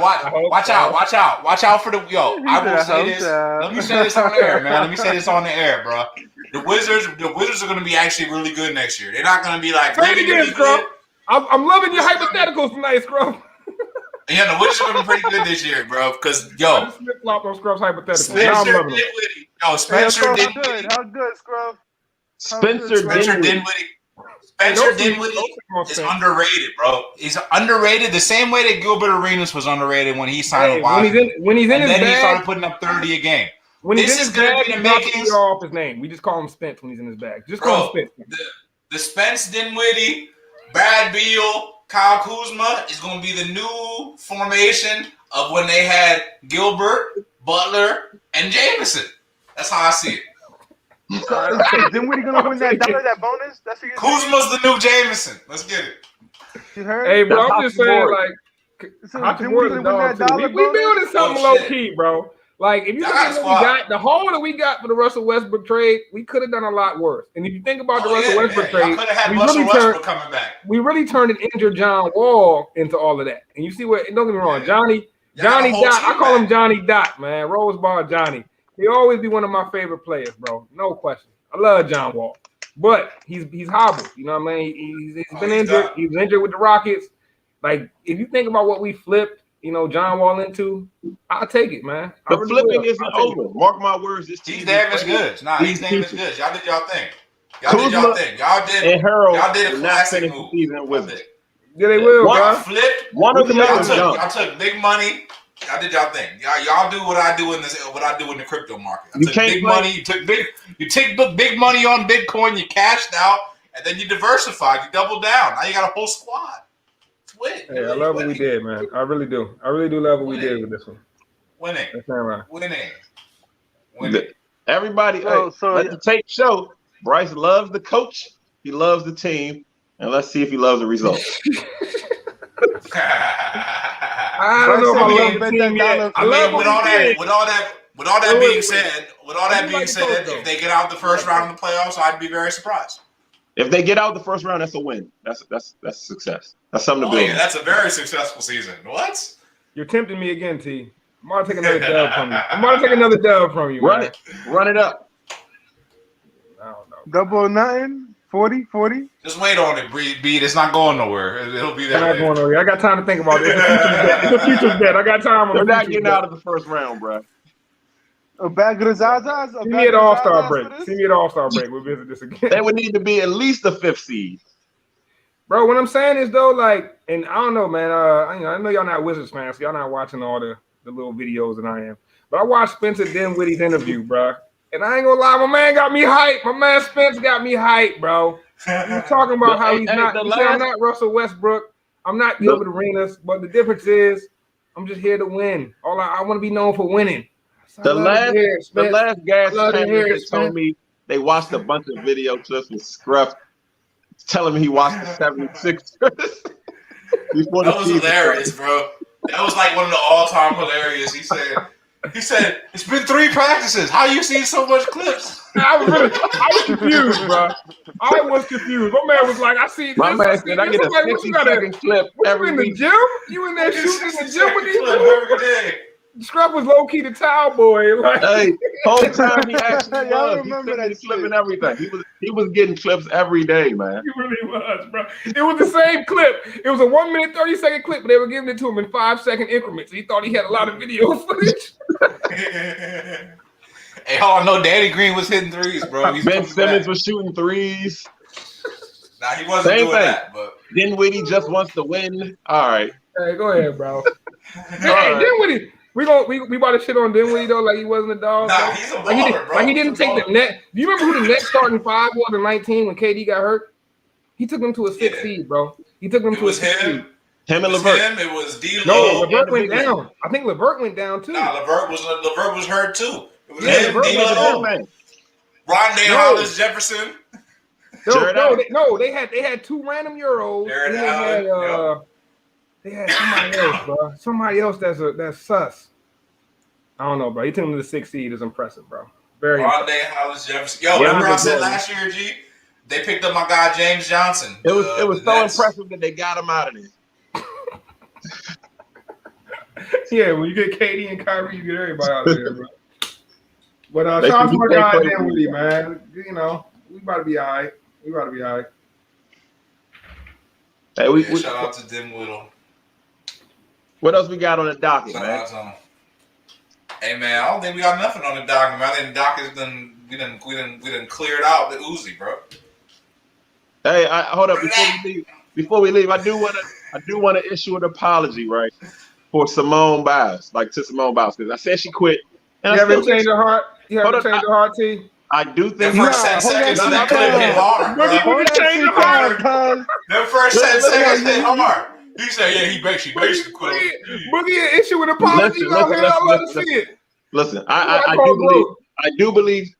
watch out for the I will say this. Let me say this on the air, man. Let me say this on the air, bro. The Wizards are going to be actually really good next year. They're not going to be like Say it really, again, really Scrub. good. I'm loving your hypotheticals tonight, Scrub. Yeah, the Wizards are going to be pretty good this year, bro. Because I yo, just flip-flop on Scrub's hypotheticals. Now I'm Spencer loving them. Dinwiddie. Yo, Hey, Spencer Scrub, how Dinwiddie. good? How good, Scrub? Spencer Spencer Dinwiddie. Dinwiddie. Spencer Don't sleep Dinwiddie on is Spencer. underrated, bro. He's underrated the same way that Gilbert Arenas was underrated when he signed Hey, with when Washington. he's in And his then he started bag, putting up 30 a game. when he's this in is his gonna bag, be the he's not makings- off his name. We just call him Spence when he's in his bag. Just call Bro, him Spence. the Spence Dinwiddie, Brad Beal, Kyle Kuzma is going to be the new formation of when they had Gilbert, Butler, and Jameson. That's how I see it. So is Dinwiddie gonna win that dollar, that bonus? That's what you're saying? Kuzma's the new Jameson. Let's get it. You heard? Hey, bro, That's I'm just saying, Hachimura. like, So Hachimura's Dinwiddie a gonna dog win that too. dollar We bonus? building something Oh, low shit. key, bro. Like, if you look Y'all at what we squad. got, the hole that we got for the Russell Westbrook trade, we could have done a lot worse. And if you think about the Russell Westbrook Y'all trade, could have had we Russell really Westbrook turned coming back. we really turned an injured John Wall into all of that. And you see what? Don't get me wrong, Johnny Y'all got a whole Dot. I team call him back. Johnny Dot, man. Roseball Johnny. He always be one of my favorite players, bro. No question. I love John Wall, but he's hobbled. You know what I mean? He's been he's injured. done. He was injured with the Rockets. Like, if you think about what we flipped, John Wall into, I'll take it, man. I The really flipping will. isn't I'll take it. over. Mark my words. This He's team damaged is goods. Nah, he's damaged goods. Y'all did y'all thing. Y'all did and Harold y'all did a will not classic finish the move. season Y'all with did. it. Yeah, they will, One- bro. Y'all flipped. One of the Y'all Y'all others took, done. y'all took big money. Y'all did y'all thing. Y'all do what I do in the crypto market. I You took can't big play- money. You take big money on Bitcoin. You cashed out, and then you diversified. You doubled down. Now you got a whole squad. It's win. Hey, I love what we did, man. I really do. I really do love what we did with this one. Winning. That's not right. Winning. Everybody, So- hey, so, let yeah. the tape show. Bryce loves the coach. He loves the team. And let's see if he loves the results. I don't know if Bryce said he I gonna love bet the that team dollar yet. for I I love mean, what with all we that, did. with all that Wait, being wait. said, I do like the coach, though. if they get out the first round of the playoffs, I'd be very surprised. If they get out the first round, that's a win. That's success. That's something to Oh build. yeah, that's a very successful season. What? You're tempting me again, T. I'm about to take another dub from you. I'm about to take another dub from you, Run man. it. Run it up. I don't know. Double or nothing? 40? Just wait on it, Beat. It's not going nowhere. It'll be I'm there. not later. going over here. I got time to think about this. It's a future bet. I got time on They're the not future getting bet. out of the first round, bro. A bag of the Zazas? See me at the All-Star break. See me at the All-Star break. We'll visit this again. They would need to be at least the 5th seed. Bro, what I'm saying is, though, like, and I don't know, man. I know y'all not Wizards fans, so y'all not watching all the little videos that I am. But I watched Spencer Dinwiddie's interview, bro. And I ain't gonna lie, my man got me hyped. My man Spence got me hyped, bro. He was talking about how he's not. He said, I'm not Russell Westbrook. I'm not Gilbert Arenas. But the difference is, I'm just here to win. I want to be known for winning. The last gas Love to hear it, they told Spence. me they watched a bunch of video clips with Scruff telling me he watched the 76ers. Before the That was season hilarious, bro. That was like one of the all-time hilarious. He said, it's been 3 practices. How you seen so much clips? I was confused, bro. I was confused. My man was like, I see this. My man I see said I this. get a I'm like, what you 60-second clip What you every in the week. gym? You in there shooting in the gym with these Clip dudes? every day. Scrub was low key the towel boy. Like, Hey, whole time he actually Y'all was. He remember sent me that the clip shit. and everything. He was getting clips every day, man. he really was, bro. It was the same clip. It was a 1 minute, 30-second clip, but they were giving it to him in 5-second increments. He thought he had a lot of video footage. Hey, hold on. No, Danny Green was hitting threes, bro. He's Ben coming Simmons back. was shooting threes. Nah, he wasn't Same doing thing. that, but Dinwiddie just wants to win. All right. Hey, go ahead, bro. Hey, right. Dinwiddie. We about to shit on Dinwiddie though, like he wasn't a dog. nah, bro. he's a Like he, baller, bro. like he didn't He's a take the baller. net. Do you remember who the Nets starting 5 was in 19 when KD got hurt? He took them to a 6 Yeah. seed, bro. He took them It to a was 6 seed. him. Him It and was LeVert. him. It was D'Lo. No, and Levert the went big down. I think Levert went down too. Nah, Levert was hurt too. It was Yeah, him, LeVert was D'Lo, down. man. Rondé No. Hollis Jefferson. Jared Allen. They had 2 random Euros. Jared And Allen, they had somebody else, bro. Somebody else that's sus. I don't know, bro. He took him to the 6 seed. Is impressive, bro. Very impressive. Rondé Hollis Jefferson. Yo, Yeah, remember I he's a said baller. last year, G? They picked up my guy James Johnson. It was the so Nets. impressive that they got him out of there. Yeah, when you get KD and Kyrie, you get everybody out there, bro. But They shout out to should my be guy playing Dinwiddie, man. You know, we about to be all right. We about to be all right. Hey, we, Yeah, we, shout out to Dinwiddie. what else we got on the docket, Shout man? out to him. Hey man, I don't think we got nothing on the docket, man. I think the docket's we done cleared out the Uzi, bro. Hey, hold up before we leave. I do want to issue an apology, right, for Simone Biles, to Simone Biles, because I said she quit. And You I haven't still changed your heart? You haven't Hold on, changed your heart, T? I do The think first Nah, 10 hold seconds that of that shit clip down. hit hard, bro. Boogie, Hold you that changed shit your heart. down, cuz. The first 10 Listen, seconds listen, hit hard. He said, yeah, he basically quit. Boogie issue an apology Listen, out here. I love to listen, see it. listen. I I call do believe growth. I do believe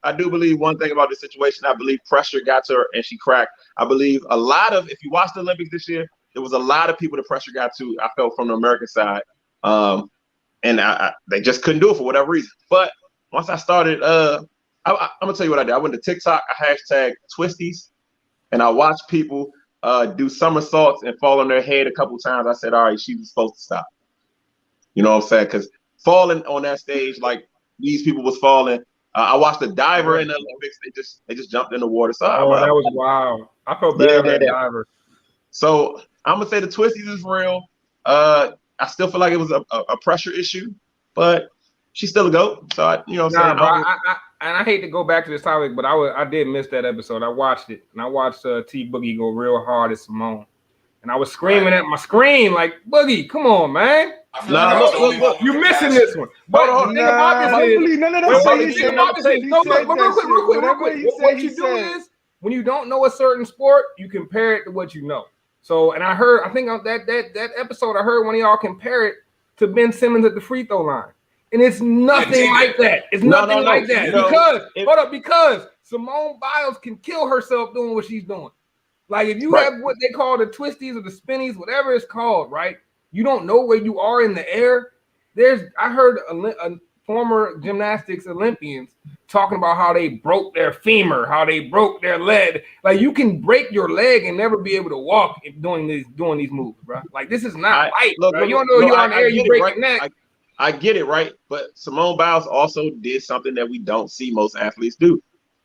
one thing about this situation. I believe pressure got to her and she cracked. I believe a lot of, if you watch the Olympics this year, there was a lot of people the pressure got to. I felt from the American side, and they just couldn't do it for whatever reason. But once I started, I'm gonna tell you what I did. I went to TikTok, I hashtag twisties, and I watched people do somersaults and fall on their head a couple times. I said, all right, she was supposed to stop. You know what I'm saying? Because falling on that stage like these people was falling. I watched a diver in the Olympics. They just jumped in the water. So that was wild. I felt bad for that diver. So I'm gonna say the twisties is real. I still feel like it was a pressure issue, but she's still a GOAT. So you know what I'm saying? I hate to go back to this topic, but I did miss that episode. I watched it, and I watched T Boogie go real hard at Simone, and I was screaming at my screen like, "Boogie, come on, man! Look, you're missing this one." But the thing about this is, real quick, what you do is when you don't know a certain sport, you compare it to what you know. So, and I think on that episode, I heard one of y'all compare it to Ben Simmons at the free throw line. And it's nothing like that. It's nothing like that. Because Simone Biles can kill herself doing what she's doing. Like if you have what they call the twisties or the spinnies, whatever it's called, right? You don't know where you are in the air. I heard a former gymnastics Olympians talking about how they broke their femur, how they broke their leg. Like you can break your leg and never be able to walk doing these moves, bro. Like this is not light. You don't know you're on the air, you break your neck. I get it, right? But Simone Biles also did something that we don't see most athletes do.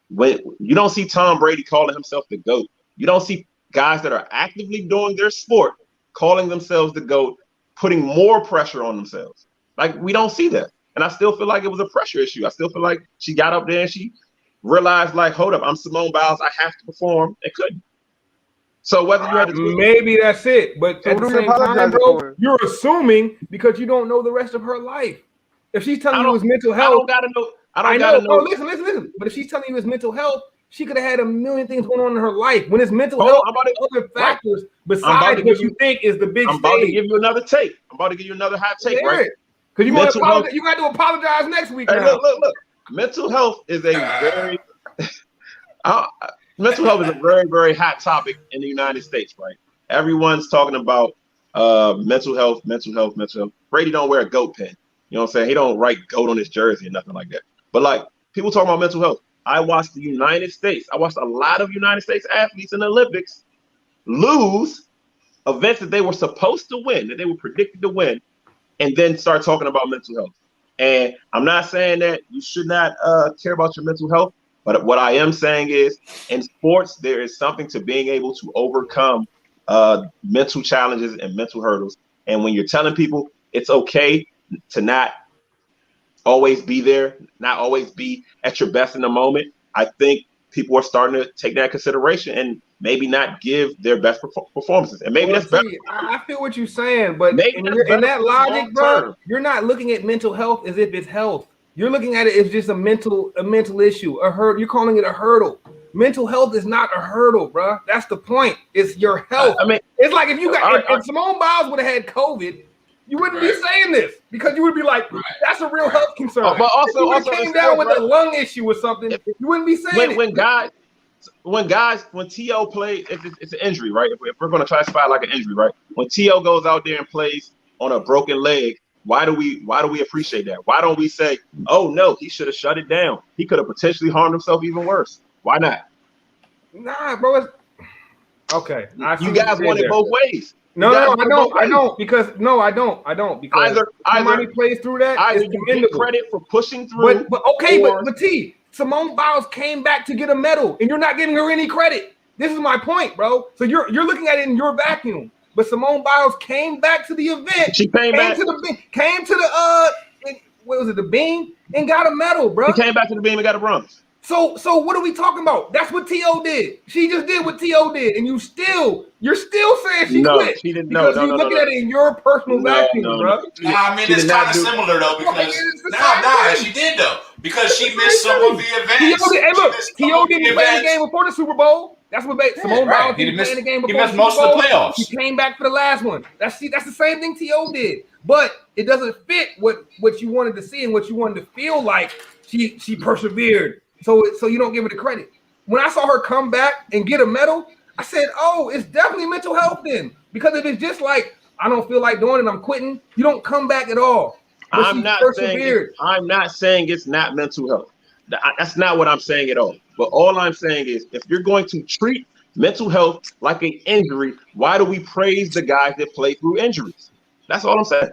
When you don't see Tom Brady calling himself the GOAT, you don't see guys that are actively doing their sport calling themselves the GOAT, putting more pressure on themselves. Like we don't see that. And I still feel like it was a pressure issue. I still feel like she got up there and she realized, like, hold up, I'm Simone Biles, I have to perform, and couldn't. So whether you had to maybe that's it, but at the same time, bro, you're assuming because you don't know the rest of her life. If she's telling you it's mental health, I don't gotta know. Listen. But if she's telling you it's mental health, she could have had a million things going on in her life. When it's mental health, other factors besides what you think is the big stage. I'm about to give you another take. I'm about to give you another hot take, right? Because you got to apologize next week. Hey, look. Mental health is a very mental health is a very, very hot topic in the United States, right? Everyone's talking about mental health. Brady don't wear a GOAT pin. You know what I'm saying? He don't write GOAT on his jersey or nothing like that. But like people talking about mental health. I watched the United States. I watched a lot of United States athletes in the Olympics lose events that they were supposed to win, that they were predicted to win, and then start talking about mental health. And I'm not saying that you should not care about your mental health. But what I am saying is, in sports, there is something to being able to overcome mental challenges and mental hurdles. And when you're telling people it's okay to not always be there, not always be at your best in the moment, I think people are starting to take that consideration and maybe not give their best performances. And maybe that's better. I feel what you're saying, but in that logic, bro, you're not looking at mental health as if it's health. You're looking at it as just a mental issue, a hurdle. You're calling it a hurdle. Mental health is not a hurdle, bro. That's the point. It's your health. I mean, it's like if Simone Biles would have had COVID, you wouldn't be saying this because you would be like, that's a real health concern. But also came down with a lung issue or something, you wouldn't be saying it. When T.O. plays, it's an injury, right? If we're going to classify it like an injury, right? When T.O. goes out there and plays on a broken leg, why do we appreciate that? Why don't we say, oh no, he should have shut it down. He could have potentially harmed himself even worse. Why not? Nah, bro. Okay. You guys want it both ways. No, I don't because either somebody plays through that. Either you get credit for pushing through. But T, Simone Biles came back to get a medal, and you're not giving her any credit. This is my point, bro. So you're looking at it in your vacuum. But Simone Biles came back to the event. She came to the beam and got a medal, bro. She came back to the beam and got a bronze. So what are we talking about? That's what T.O. did. She just did what T.O. did, and you're still saying she quit. She didn't. Because you're looking at it in your personal vacuum, bro. Nah, I mean it's kind of similar though because she did though because she missed some of the events. T.O. didn't play the game before the Super Bowl. That's what Simone right. Biles He didn't play in the game He before missed the most Super of the Bowl. playoffs. He came back for the last one. That's the same thing T.O. did, but it doesn't fit what you wanted to see and what you wanted to feel like. She persevered, so you don't give her the credit. When I saw her come back and get a medal, I said, "Oh, it's definitely mental health then." Because if it's just like I don't feel like doing it, I'm quitting. You don't come back at all. But I'm not saying it's not mental health. That's not what I'm saying at all. But all I'm saying is, if you're going to treat mental health like an injury, why do we praise the guys that play through injuries? That's all I'm saying.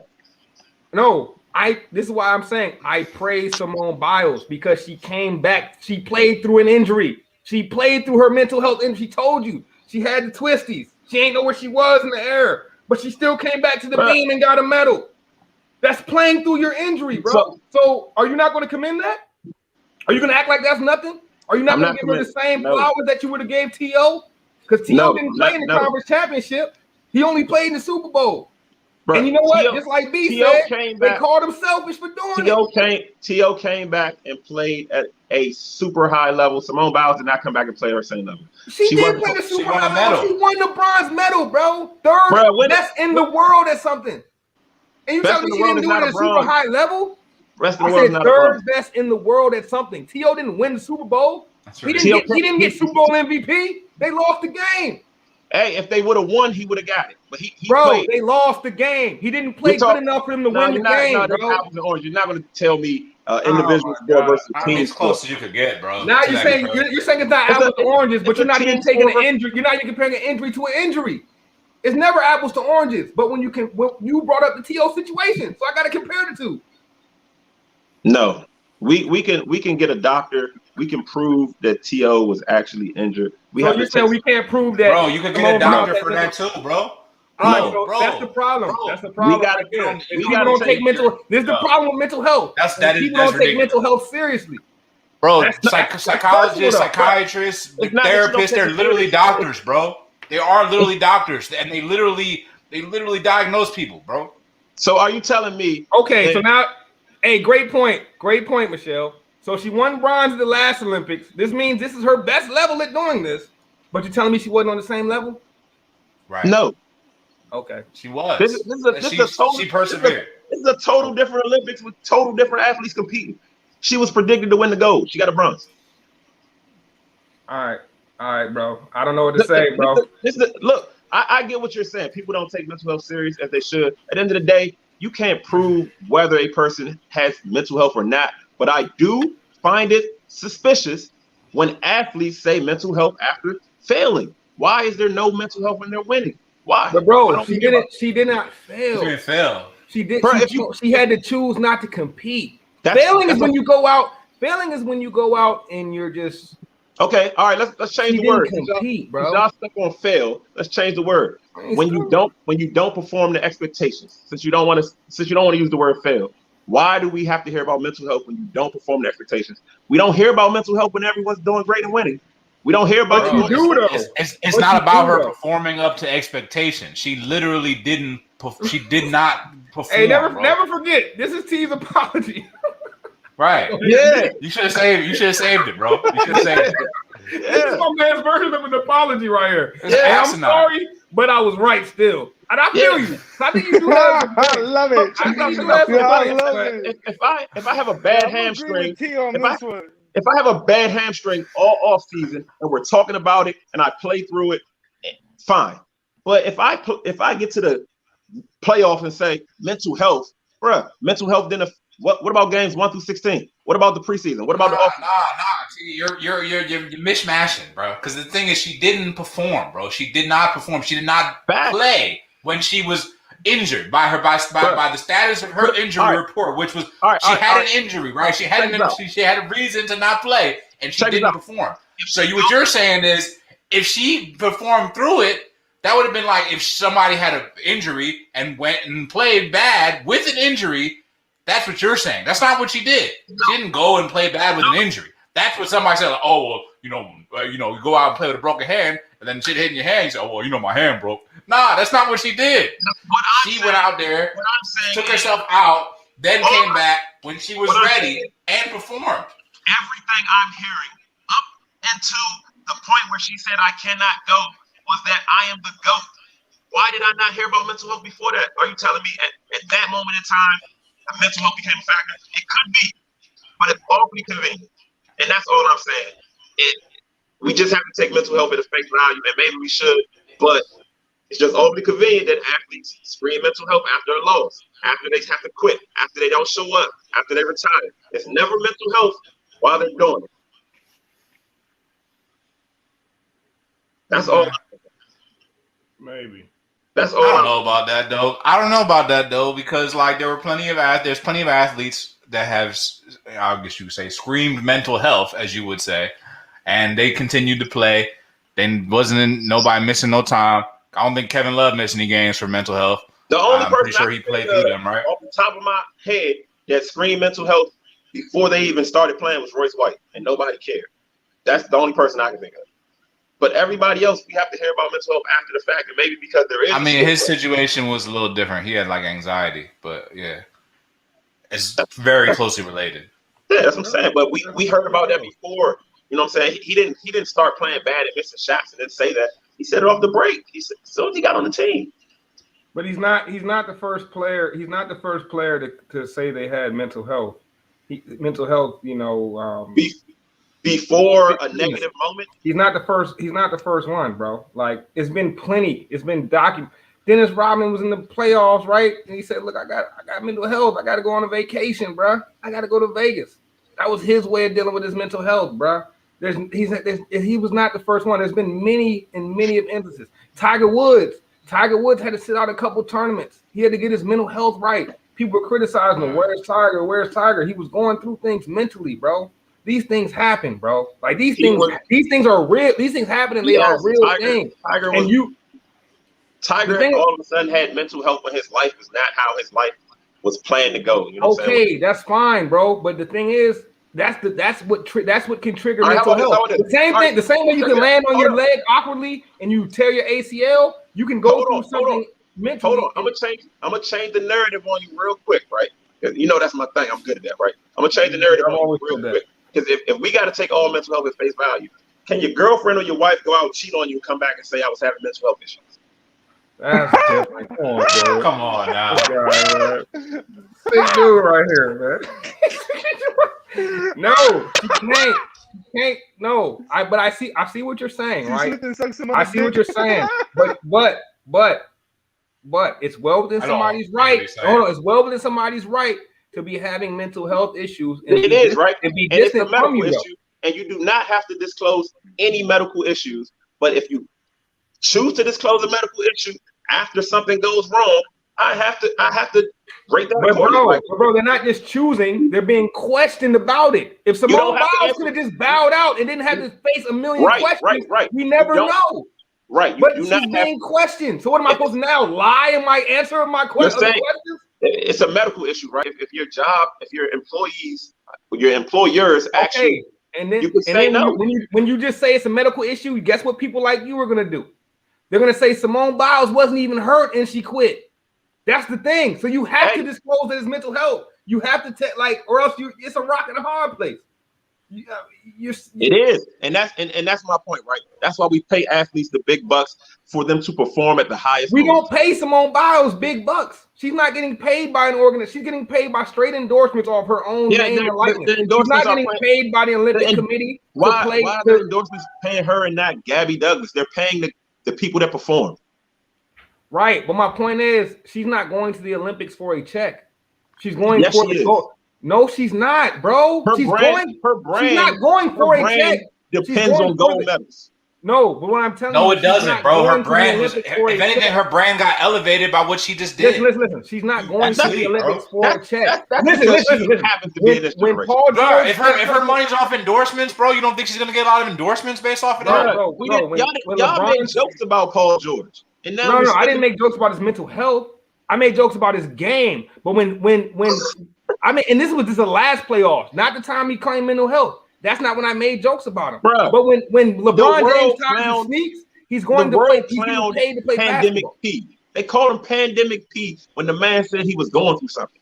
No, this is why I'm saying I praise Simone Biles because she came back. She played through an injury. She played through her mental health, and she told you she had the twisties. She ain't know where she was in the air, but she still came back to the beam and got a medal. That's playing through your injury, bro. So are you not going to commend that? Are you going to act like that's nothing? Are you not going to give her the same flowers that you would have gave T.O.? Because T.O. didn't play in the conference championship. He only played in the Super Bowl. Bro, and you know what? Just like B said, they called him selfish for doing it. T.O. came back and played at a super high level. Simone Biles did not come back and play at her same level. She did play the super high level. She won the bronze medal, bro. Best in the world at something. And you telling me she didn't do it at a super high level? Rest of the world is not third best in the world at something. T.O. didn't win the Super Bowl. He didn't get Super Bowl MVP. They lost the game. Hey, if they would have won, he would have got it. But he played. They lost the game. He didn't play good enough for him to win the game, bro. Apples and oranges. You're not going to tell me individual sport versus team. As close as you could get, bro. Now you're saying it's not apples to oranges, but you're not even taking an injury. You're not even comparing an injury to an injury. It's never apples to oranges. But when you brought up the T.O. situation, so I got to compare the two. No, we can get a doctor. We can prove that T.O. was actually injured. You're saying we can't prove that? Bro, you can get a doctor for that too, bro. No, bro. That's the problem. That's the problem. People don't take mental. This is the problem with mental health. People don't take mental health seriously. Bro, psychologists, psychiatrists, therapists, they're literally doctors, bro. They are literally doctors, and they literally diagnose people, bro. So are you telling me? Okay, so now, hey, great point, Michelle. So she won bronze at the last Olympics. This means this is her best level at doing this. But you're telling me she wasn't on the same level? Right. No. Okay. She was. She persevered. This is a total different Olympics with total different athletes competing. She was predicted to win the gold. She got a bronze. All right, bro. I don't know what to say, bro. Look, I get what you're saying. People don't take mental health serious as they should. At the end of the day, you can't prove whether a person has mental health or not. But I do find it suspicious when athletes say mental health after failing. Why is there no mental health when they're winning? Why? But bro, she did not fail. She didn't fail. She did. Bro, she had to choose not to compete. Failing is when you go out. Failing is when you go out and you're just okay. All right, let's change the word. Compete, bro. Y'all stuck on fail. Let's change the word. When you don't perform the expectations, since you don't want to use the word fail. Why do we have to hear about mental health when you don't perform the expectations? We don't hear about mental health when everyone's doing great and winning. We don't hear about It's not about her performing up to expectations. She literally didn't. She did not perform. Hey, never forget. This is T's apology. Right. Yeah. You should have saved it, bro. You should have saved it. Yeah. This is my man's version of an apology right here. Yeah, hey, I'm sorry, but I was right still. And I feel you. I think you do that. I love it. I love it. If I have a bad hamstring, if I have a bad hamstring all off season and we're talking about it and I play through it, fine. But if I get to the playoff and say mental health, bruh, mental health didn't. What about games 1 through 16? What about the preseason? What about the off? You're mishmashing, bro. Because the thing is, she didn't perform, bro. She did not perform. She did not play when she was injured by the status of her injury report, which was she had an injury, right? She had she had a reason to not play, and she didn't perform. So what you're saying is, if she performed through it, that would have been like if somebody had an injury and went and played bad with an injury. That's what you're saying. That's not what she did. She didn't go and play bad with an injury. That's what somebody said. Like, oh, well, you go out and play with a broken hand, and then shit hitting your hand. You say, oh, well, my hand broke. Nah, that's not what she did. She went out there, took herself out, then came back when she was ready and performed. Everything I'm hearing up until the point where she said I cannot go was that I am the GOAT. Why did I not hear about mental health before that? Are you telling me at that moment in time, mental health became a factor? It could be, but it's awfully convenient. And that's all I'm saying. We just have to take mental health at a face value, and maybe we should, but it's just awfully convenient that athletes scream mental health after a loss, after they have to quit, after they don't show up, after they retire. It's never mental health while they're doing it. That's all. Maybe. That's all. I don't know about that though. I don't know about that though, because like there's plenty of athletes that have, I guess you could say, screamed mental health, as you would say, and they continued to play. Then wasn't nobody missing no time. I don't think Kevin Love missed any games for mental health. The only I'm person pretty sure he played through them, right? Off the top of my head that screamed mental health before they even started playing was Royce White, and nobody cared. That's the only person I can think of. But everybody else, we have to hear about mental health after the fact, and maybe because there is. I mean, his situation was a little different. He had like anxiety, but yeah, it's very closely related. Yeah, that's what I'm saying. But we heard about that before. You know what I'm saying? He didn't start playing bad and missing shots and didn't say that. He said it off the break. He said as soon as he got on the team. But he's not the first player. He's not the first player to say they had mental health. Mental health, Before a negative moment. He's not the first. He's not the first one, bro. Like it's been plenty. It's been documented. Dennis Rodman was in the playoffs, right? And he said, "Look, I got mental health. I got to go on a vacation, bro. I got to go to Vegas." That was his way of dealing with his mental health, bro. He was not the first one. There's been many of instances. Tiger Woods had to sit out a couple tournaments. He had to get his mental health right. People were criticizing him. Where's Tiger? Where's Tiger? He was going through things mentally, bro. These things happen, bro. Like these things are real. These things happen and they are real things. Tiger all of a sudden had mental health when his life was not how his life was planned to go. You know what I'm saying? That's fine, bro. But the thing is, that's what can trigger mental health. The same way you can land on your leg awkwardly and you tear your ACL, you can go through something mentally. Hold on, I'm gonna change the narrative on you real quick, right? You know that's my thing. I'm good at that, right? I'm gonna change the narrative on you real quick. Because if we got to take all mental health at face value, can your girlfriend or your wife go out and cheat on you and come back and say I was having mental health issues? That's different. Come on, bro. Come on now. Big dude right here, man. No, you can't. You can't. No. But I see what you're saying, right? I see what you're saying. But it's well within somebody's right. Hold on, it's well within somebody's right to be having mental health issues. And it is, right? And be it's a distant from medical you, issue, and you do not have to disclose any medical issues. But if you choose to disclose a medical issue after something goes wrong, I have to break that. But bro, they're not just choosing; they're being questioned about it. If Simone Biles could have just bowed out and didn't have to face a million questions, we never know. Right, but she's being questioned. So what am I supposed to now lie in my answer of my questions? It's a medical issue, right? If your job, if your employees, your employers actually, and then, you can say no. When you just say it's a medical issue, guess what people like you are gonna do? They're gonna say Simone Biles wasn't even hurt and she quit. That's the thing. So you have to disclose that it's mental health. You have to or else it's a rock and a hard place. It is, and that's my point, right? That's why we pay athletes the big bucks for them to perform at the highest. We don't pay Simone Biles big bucks. She's not getting paid by an organization. She's getting paid by straight endorsements off her own name and likeness. She's not getting paid by the Olympic Committee. Why are the endorsements paying her and not Gabby Douglas? They're paying the people that perform. Right, but my point is, she's not going to the Olympics for a check. She's going for the goal. No, she's not, bro. She's not going for a check. Depends on gold medals. No, but what I'm telling you, no, it doesn't, bro. Her brand was, if anything, her brand got elevated by what she just did. Listen. She's not going to the Olympics for a check. Listen. Happens to be in this generation. If her money's off endorsements, bro, you don't think she's gonna get a lot of endorsements based off of that? Y'all made jokes about Paul George. No, I didn't make jokes about his mental health. I made jokes about his game. But when I mean, and this is the last playoffs, not the time he claimed mental health. That's not when I made jokes about him. Bruh, but when LeBron James times sneaks, he's going to play. He's paid to play Pandemic basketball. P. They called him Pandemic P when the man said he was going through something.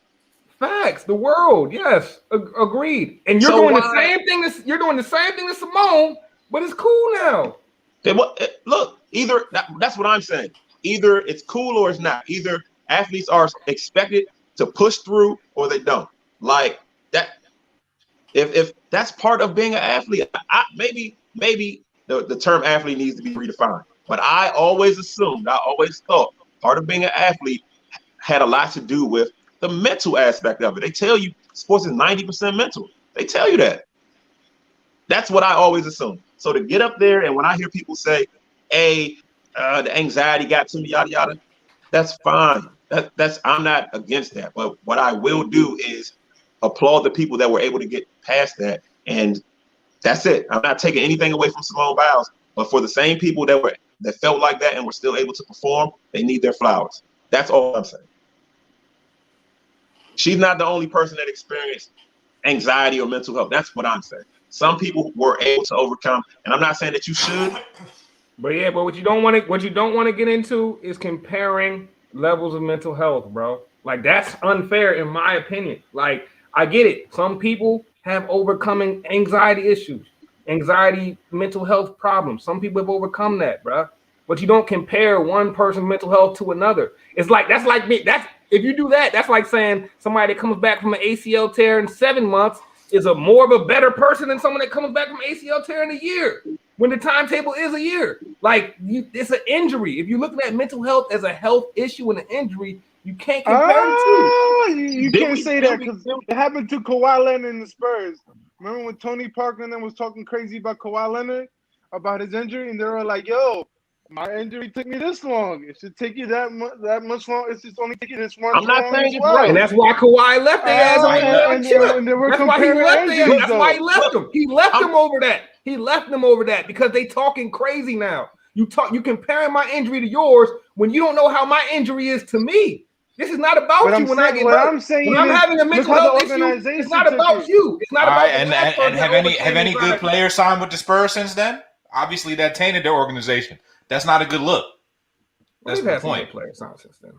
Facts. The world, yes, agreed. And you're doing the same thing. You're doing the same thing to Simone But it's cool now. Look, either that's what I'm saying. Either it's cool or it's not. Either athletes are expected to push through or they don't. Like that. If that's part of being an athlete, maybe the term athlete needs to be redefined. But I always thought part of being an athlete had a lot to do with the mental aspect of it. They tell you sports is 90% mental. They tell you that. That's what I always assumed. So to get up there and when I hear people say, "Hey, the anxiety got to me," yada yada, that's fine. That's I'm not against that. But what I will do is applaud the people that were able to get past that, and that's it. I'm not taking anything away from Simone Biles, but for the same people that felt like that and were still able to perform, they need their flowers. That's all I'm saying. She's not the only person that experienced anxiety or mental health. That's what I'm saying. Some people were able to overcome, and I'm not saying that you should. But what you don't want to get into is comparing levels of mental health, bro. Like that's unfair in my opinion. Like I get it. Some people have overcoming anxiety issues, mental health problems. Some people have overcome that, bro. But you don't compare one person's mental health to another. It's like that's like me. If you do that, that's like saying somebody that comes back from an ACL tear in 7 months is more of a better person than someone that comes back from ACL tear in a year. When the timetable is a year, it's an injury. If you're looking at mental health as a health issue and an injury, you can't compare the two. You can't say that because it happened to Kawhi Leonard and the Spurs. Remember when Tony Parker and them was talking crazy about Kawhi Leonard about his injury, and they were like, "Yo, my injury took me this long. It should take you that much long. It's just only taking this much long." I'm not saying it's well. right. And that's why Kawhi left their ass over there. That's why he left them. That's why he left them. He left them over that. He left them over that because they talking crazy now. You comparing my injury to yours when you don't know how my injury is to me. This is not about you when I get hurt. When I'm having a mental health issue, it's not about you. It's not about right, and have any good players signed with the Spurs since then? Obviously, that tainted their organization. That's not a good look. That's the point. Players signed since then,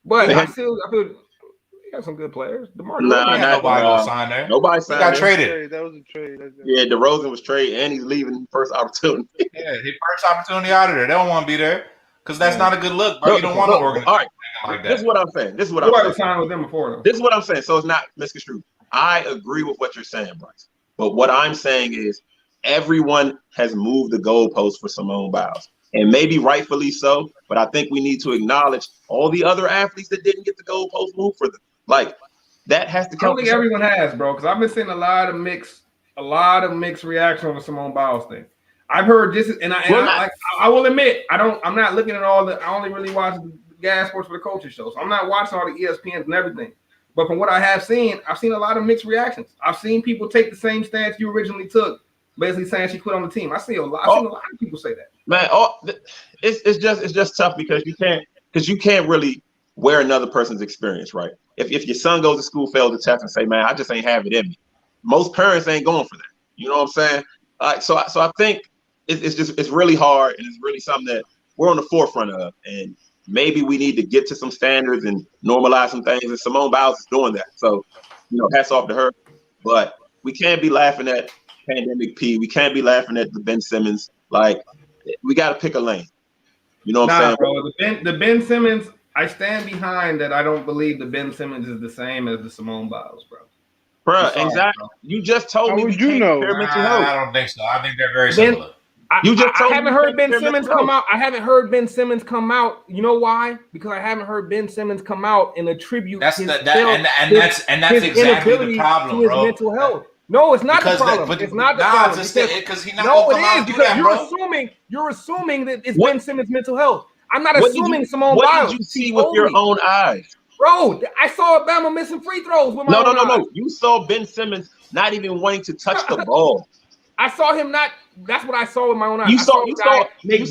but I feel we got some good players. DeMar nobody signed there. Nobody signed. He got traded. That was a trade. Yeah, DeRozan was traded, and he's leaving first opportunity. Yeah, his first opportunity out of there. They don't want to be there because that's not a good look, bro. You don't want to organize. All right, like that. This is what I'm saying. Nobody signed with them before, though. This is what I'm saying. So it's not misconstrued. I agree with what you're saying, Bryce. But what I'm saying is everyone has moved the goalpost for Simone Biles. And maybe rightfully so, but I think we need to acknowledge all the other athletes that didn't get the goalpost moved for them. Like that has to come. I don't think everyone has, bro, because I've been seeing a lot of mixed reaction on the Simone Biles thing. I've heard this, I will admit, I'm not looking at all I only really watch Gas Sports for the Culture Show, so I'm not watching all the ESPNs and everything. But from what I have seen, I've seen a lot of mixed reactions. I've seen people take the same stance you originally took, basically saying she quit on the team. I've seen a lot of people say that. Man, it's just tough because you can't really wear another person's experience, right? If your son goes to school, fails the test, and say, "Man, I just ain't have it in me," most parents ain't going for that. You know what I'm saying? So I think it's really hard, and it's really something that we're on the forefront of, and maybe we need to get to some standards and normalize some things. And Simone Biles is doing that, so hats off to her. But we can't be laughing at Pandemic P. We can't be laughing at the Ben Simmons. Like, we got to pick a lane. You know what I'm saying? Bro, the Ben Simmons, I stand behind that. I don't believe the Ben Simmons is the same as the Simone Biles, bro. Bro, exactly. Bro. You just told me. I don't think so. I think they're very similar. I haven't heard Ben Simmons come out. I haven't heard Ben Simmons come out. You know why? Because I haven't heard Ben Simmons come out and attribute that's exactly the problem, to his bro. mental health. No, it's not the problem. It's not the problem. Because he's not going to come out and do that, bro. You're assuming that it's Ben Simmons' mental health. I'm not assuming Simone Biles. What did you see with your own eyes? Bro, I saw Alabama missing free throws with my own eyes. No. You saw Ben Simmons not even wanting to touch the ball. I saw him not. That's what I saw with my own eyes. I saw a guy make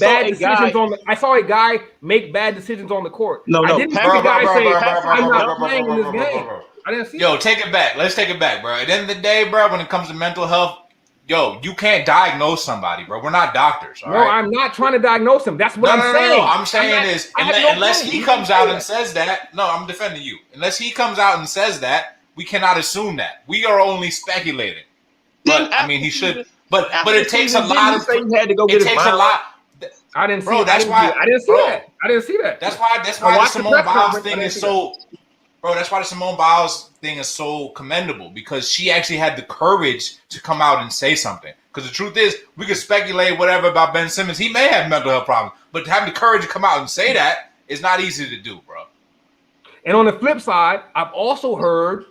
bad decisions on the court. No. I didn't see a guy say, "I'm not playing in this game." I didn't see. Yo, take it back. Let's take it back, bro. At the end of the day, bro, when it comes to mental health, you can't diagnose somebody, bro. We're not doctors. All right? I'm not trying to diagnose him. That's what I'm saying. No. I'm saying unless he comes out and says that. No, I'm defending you. Unless he comes out and says that, we cannot assume that. We are only speculating. But I mean, he should. But it takes a lot of. Say he had to go It get his takes a mind lot. I didn't see. Bro, that's why. I didn't see that. I didn't see that. That's why the watched the Simone press Biles conference, thing I is didn't see so. Bro, that's why the Simone Biles thing is so commendable because she actually had the courage to come out and say something. Because the truth is, we could speculate whatever about Ben Simmons. He may have mental health problems, but having the courage to come out and say that is not easy to do, bro. And on the flip side, I've also heard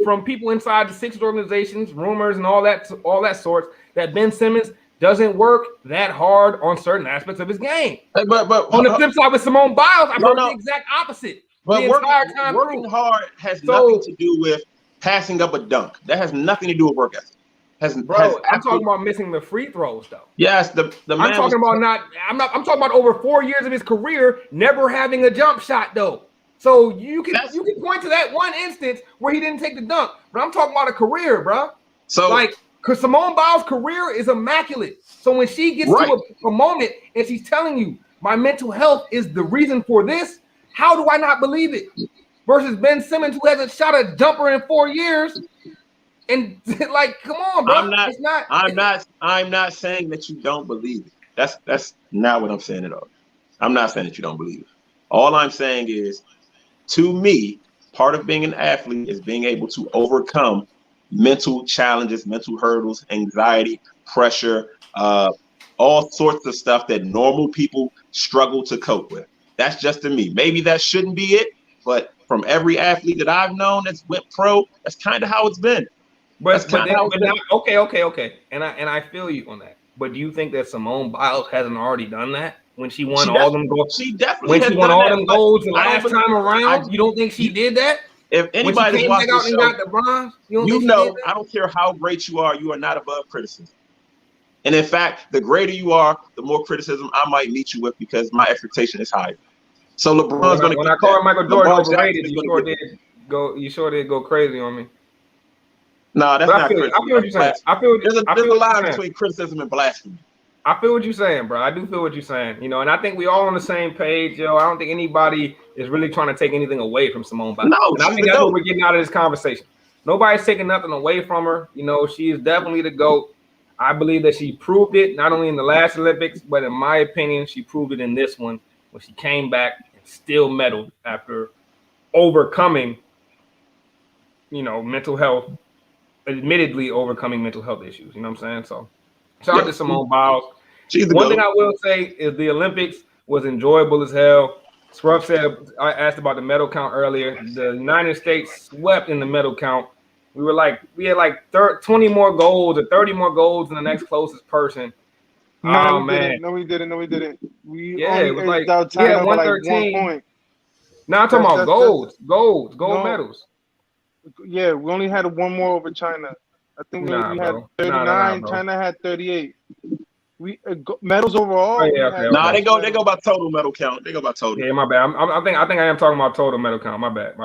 from people inside the Sixers organizations, rumors and all that sorts, that Ben Simmons doesn't work that hard on certain aspects of his game. But On the flip side with Simone Biles, I've heard No. the exact opposite. But the entire time working through. hard has nothing to do with passing up a dunk. That has nothing to do with work ethic. I'm talking about missing the free throws, though. Yes, the man. I'm talking talking about over 4 years of his career never having a jump shot, though. So you can point to that one instance where he didn't take the dunk, but I'm talking about a career, bro. So because Simone Biles' career is immaculate. So when she gets to a moment and she's telling you my mental health is the reason for this, how do I not believe it? Versus Ben Simmons, who hasn't shot a jumper in 4 years, and like, come on, bro. I'm not saying that you don't believe it. That's not what I'm saying at all. I'm not saying that you don't believe it. All I'm saying is, to me, part of being an athlete is being able to overcome mental challenges, mental hurdles, anxiety, pressure, all sorts of stuff that normal people struggle to cope with. That's just to me. Maybe that shouldn't be it, but from every athlete that I've known that's went pro, that's kind of how it's been. Okay. And I feel you on that. But do you think that Simone Biles hasn't already done that when she won all them goals? She definitely when she won all them goals the last time around. You don't think she did that? If anybody's watching the show, got the bronze, I don't care how great you are not above criticism. And in fact, the greater you are, the more criticism I might meet you with because my expectation is higher. So LeBron's going to. When I called Michael Jordan overrated, you sure did go crazy on me. No, that's not criticism. I feel what you're saying. There's a line between criticism and blasphemy. I feel what you're saying, bro. I do feel what you're saying. And I think we all on the same page, yo. I don't think anybody is really trying to take anything away from Simone Biles. No, and I think that's what we're getting out of this conversation. Nobody's taking nothing away from her. She is definitely the GOAT. I believe that she proved it not only in the last Olympics, but in my opinion, she proved it in this one when she came back and still medaled after overcoming, mental health, admittedly overcoming mental health issues. You know what I'm saying? So shout out to Simone Biles. One thing I will say is the Olympics was enjoyable as hell. Scruff said, I asked about the medal count earlier. The United States swept in the medal count. We had 20 more goals or 30 more goals than the next closest person. No, we didn't. We it was like out China yeah, 113. 1 point. Now I'm talking about gold medals. Yeah, we only had one more over China. I think we had 39. China had 38. We medals overall. They go by total medal count. They go by total. Yeah, my bad. I think I am talking about total medal count. My bad.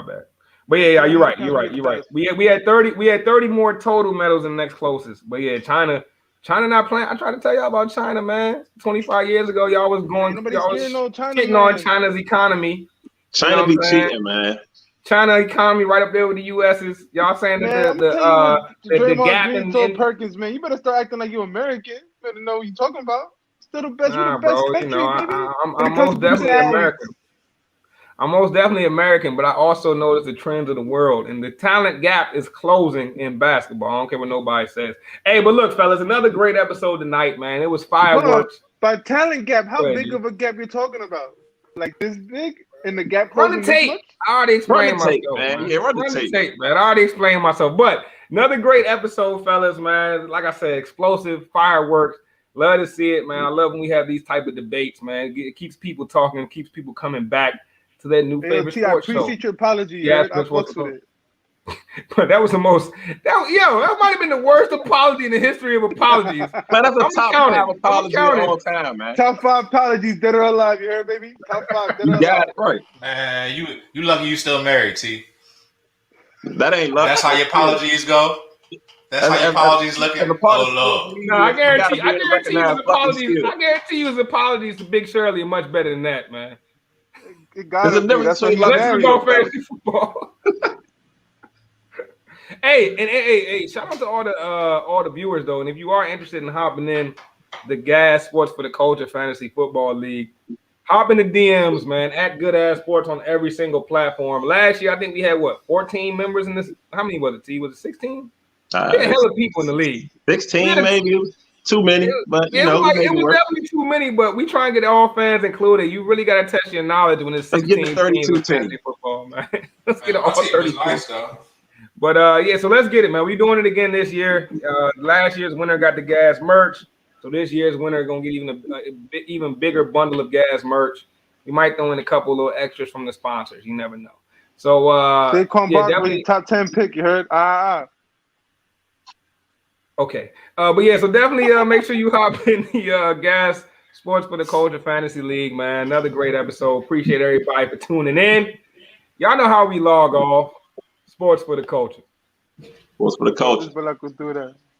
But yeah, you're right. We had 30 more total medals than the next closest. But yeah, China not playing. I tried to tell y'all about China, man. 25 years ago, y'all was hitting on China's economy. China be cheating, man. China economy right up there with the U.S.'s. Y'all saying that the gap in Perkins, man, you better start acting like you American. You better know what you're talking about. Still the best. Nah, you're the best bro, country, I'm most definitely American. I'm most definitely American, but I also notice the trends of the world, and the talent gap is closing in basketball. I don't care what nobody says. Hey, but look, fellas, another great episode tonight, man. It was fireworks. By talent gap, how big of a gap you're talking about? Like this big? And the gap closing. Run the tape. I already explained myself, man. Yeah, run the tape, man. I already explained myself. But another great episode, fellas, man. Like I said, explosive fireworks. Love to see it, man. I love when we have these type of debates, man. It keeps people talking, it keeps people coming back to their new favorite sports show. I appreciate your apology. Yeah, I fucks with it. But that was the most. That might have been the worst apology in the history of apologies. Man, that's a top 5 apology of all time, man. Top 5 apologies, dead or alive. You heard, baby? Top 5, dead or alive. You got it right. Man, you lucky you still married, T. That ain't lucky. That's how your apologies go. That's how your apologies looking. Oh Lord. No, I guarantee you his apologies to Big Shirley are much better than that, man. There's a difference between let's go fantasy football. Hey, and hey, shout out to all the viewers though. And if you are interested in hopping in the Gas Sports for the Culture Fantasy Football League, hop in the DMs, man, at Good Ass Sports on every single platform. Last year, I think we had 14 members in this. How many was it? T? Was it 16? We had a hell of people in the league. 16 maybe. Too many, but it was definitely too many. But we try and get all fans included. You really got to test your knowledge when it's 16 teams in fantasy football, man. Let's get all 32. Nice, but yeah, so let's get it, man. We're doing it again this year. Last year's winner got the Gas merch, so this year's winner gonna get even bigger bundle of Gas merch. We might throw in a couple little extras from the sponsors. You never know. So Saquon Barkley, top 10 pick. You heard? Okay. But yeah, so definitely make sure you hop in the Gas Sports for the Culture Fantasy League, man. Another great episode. Appreciate everybody for tuning in. Y'all know how we log off. Sports for the Culture. Sports for the Culture. Culture.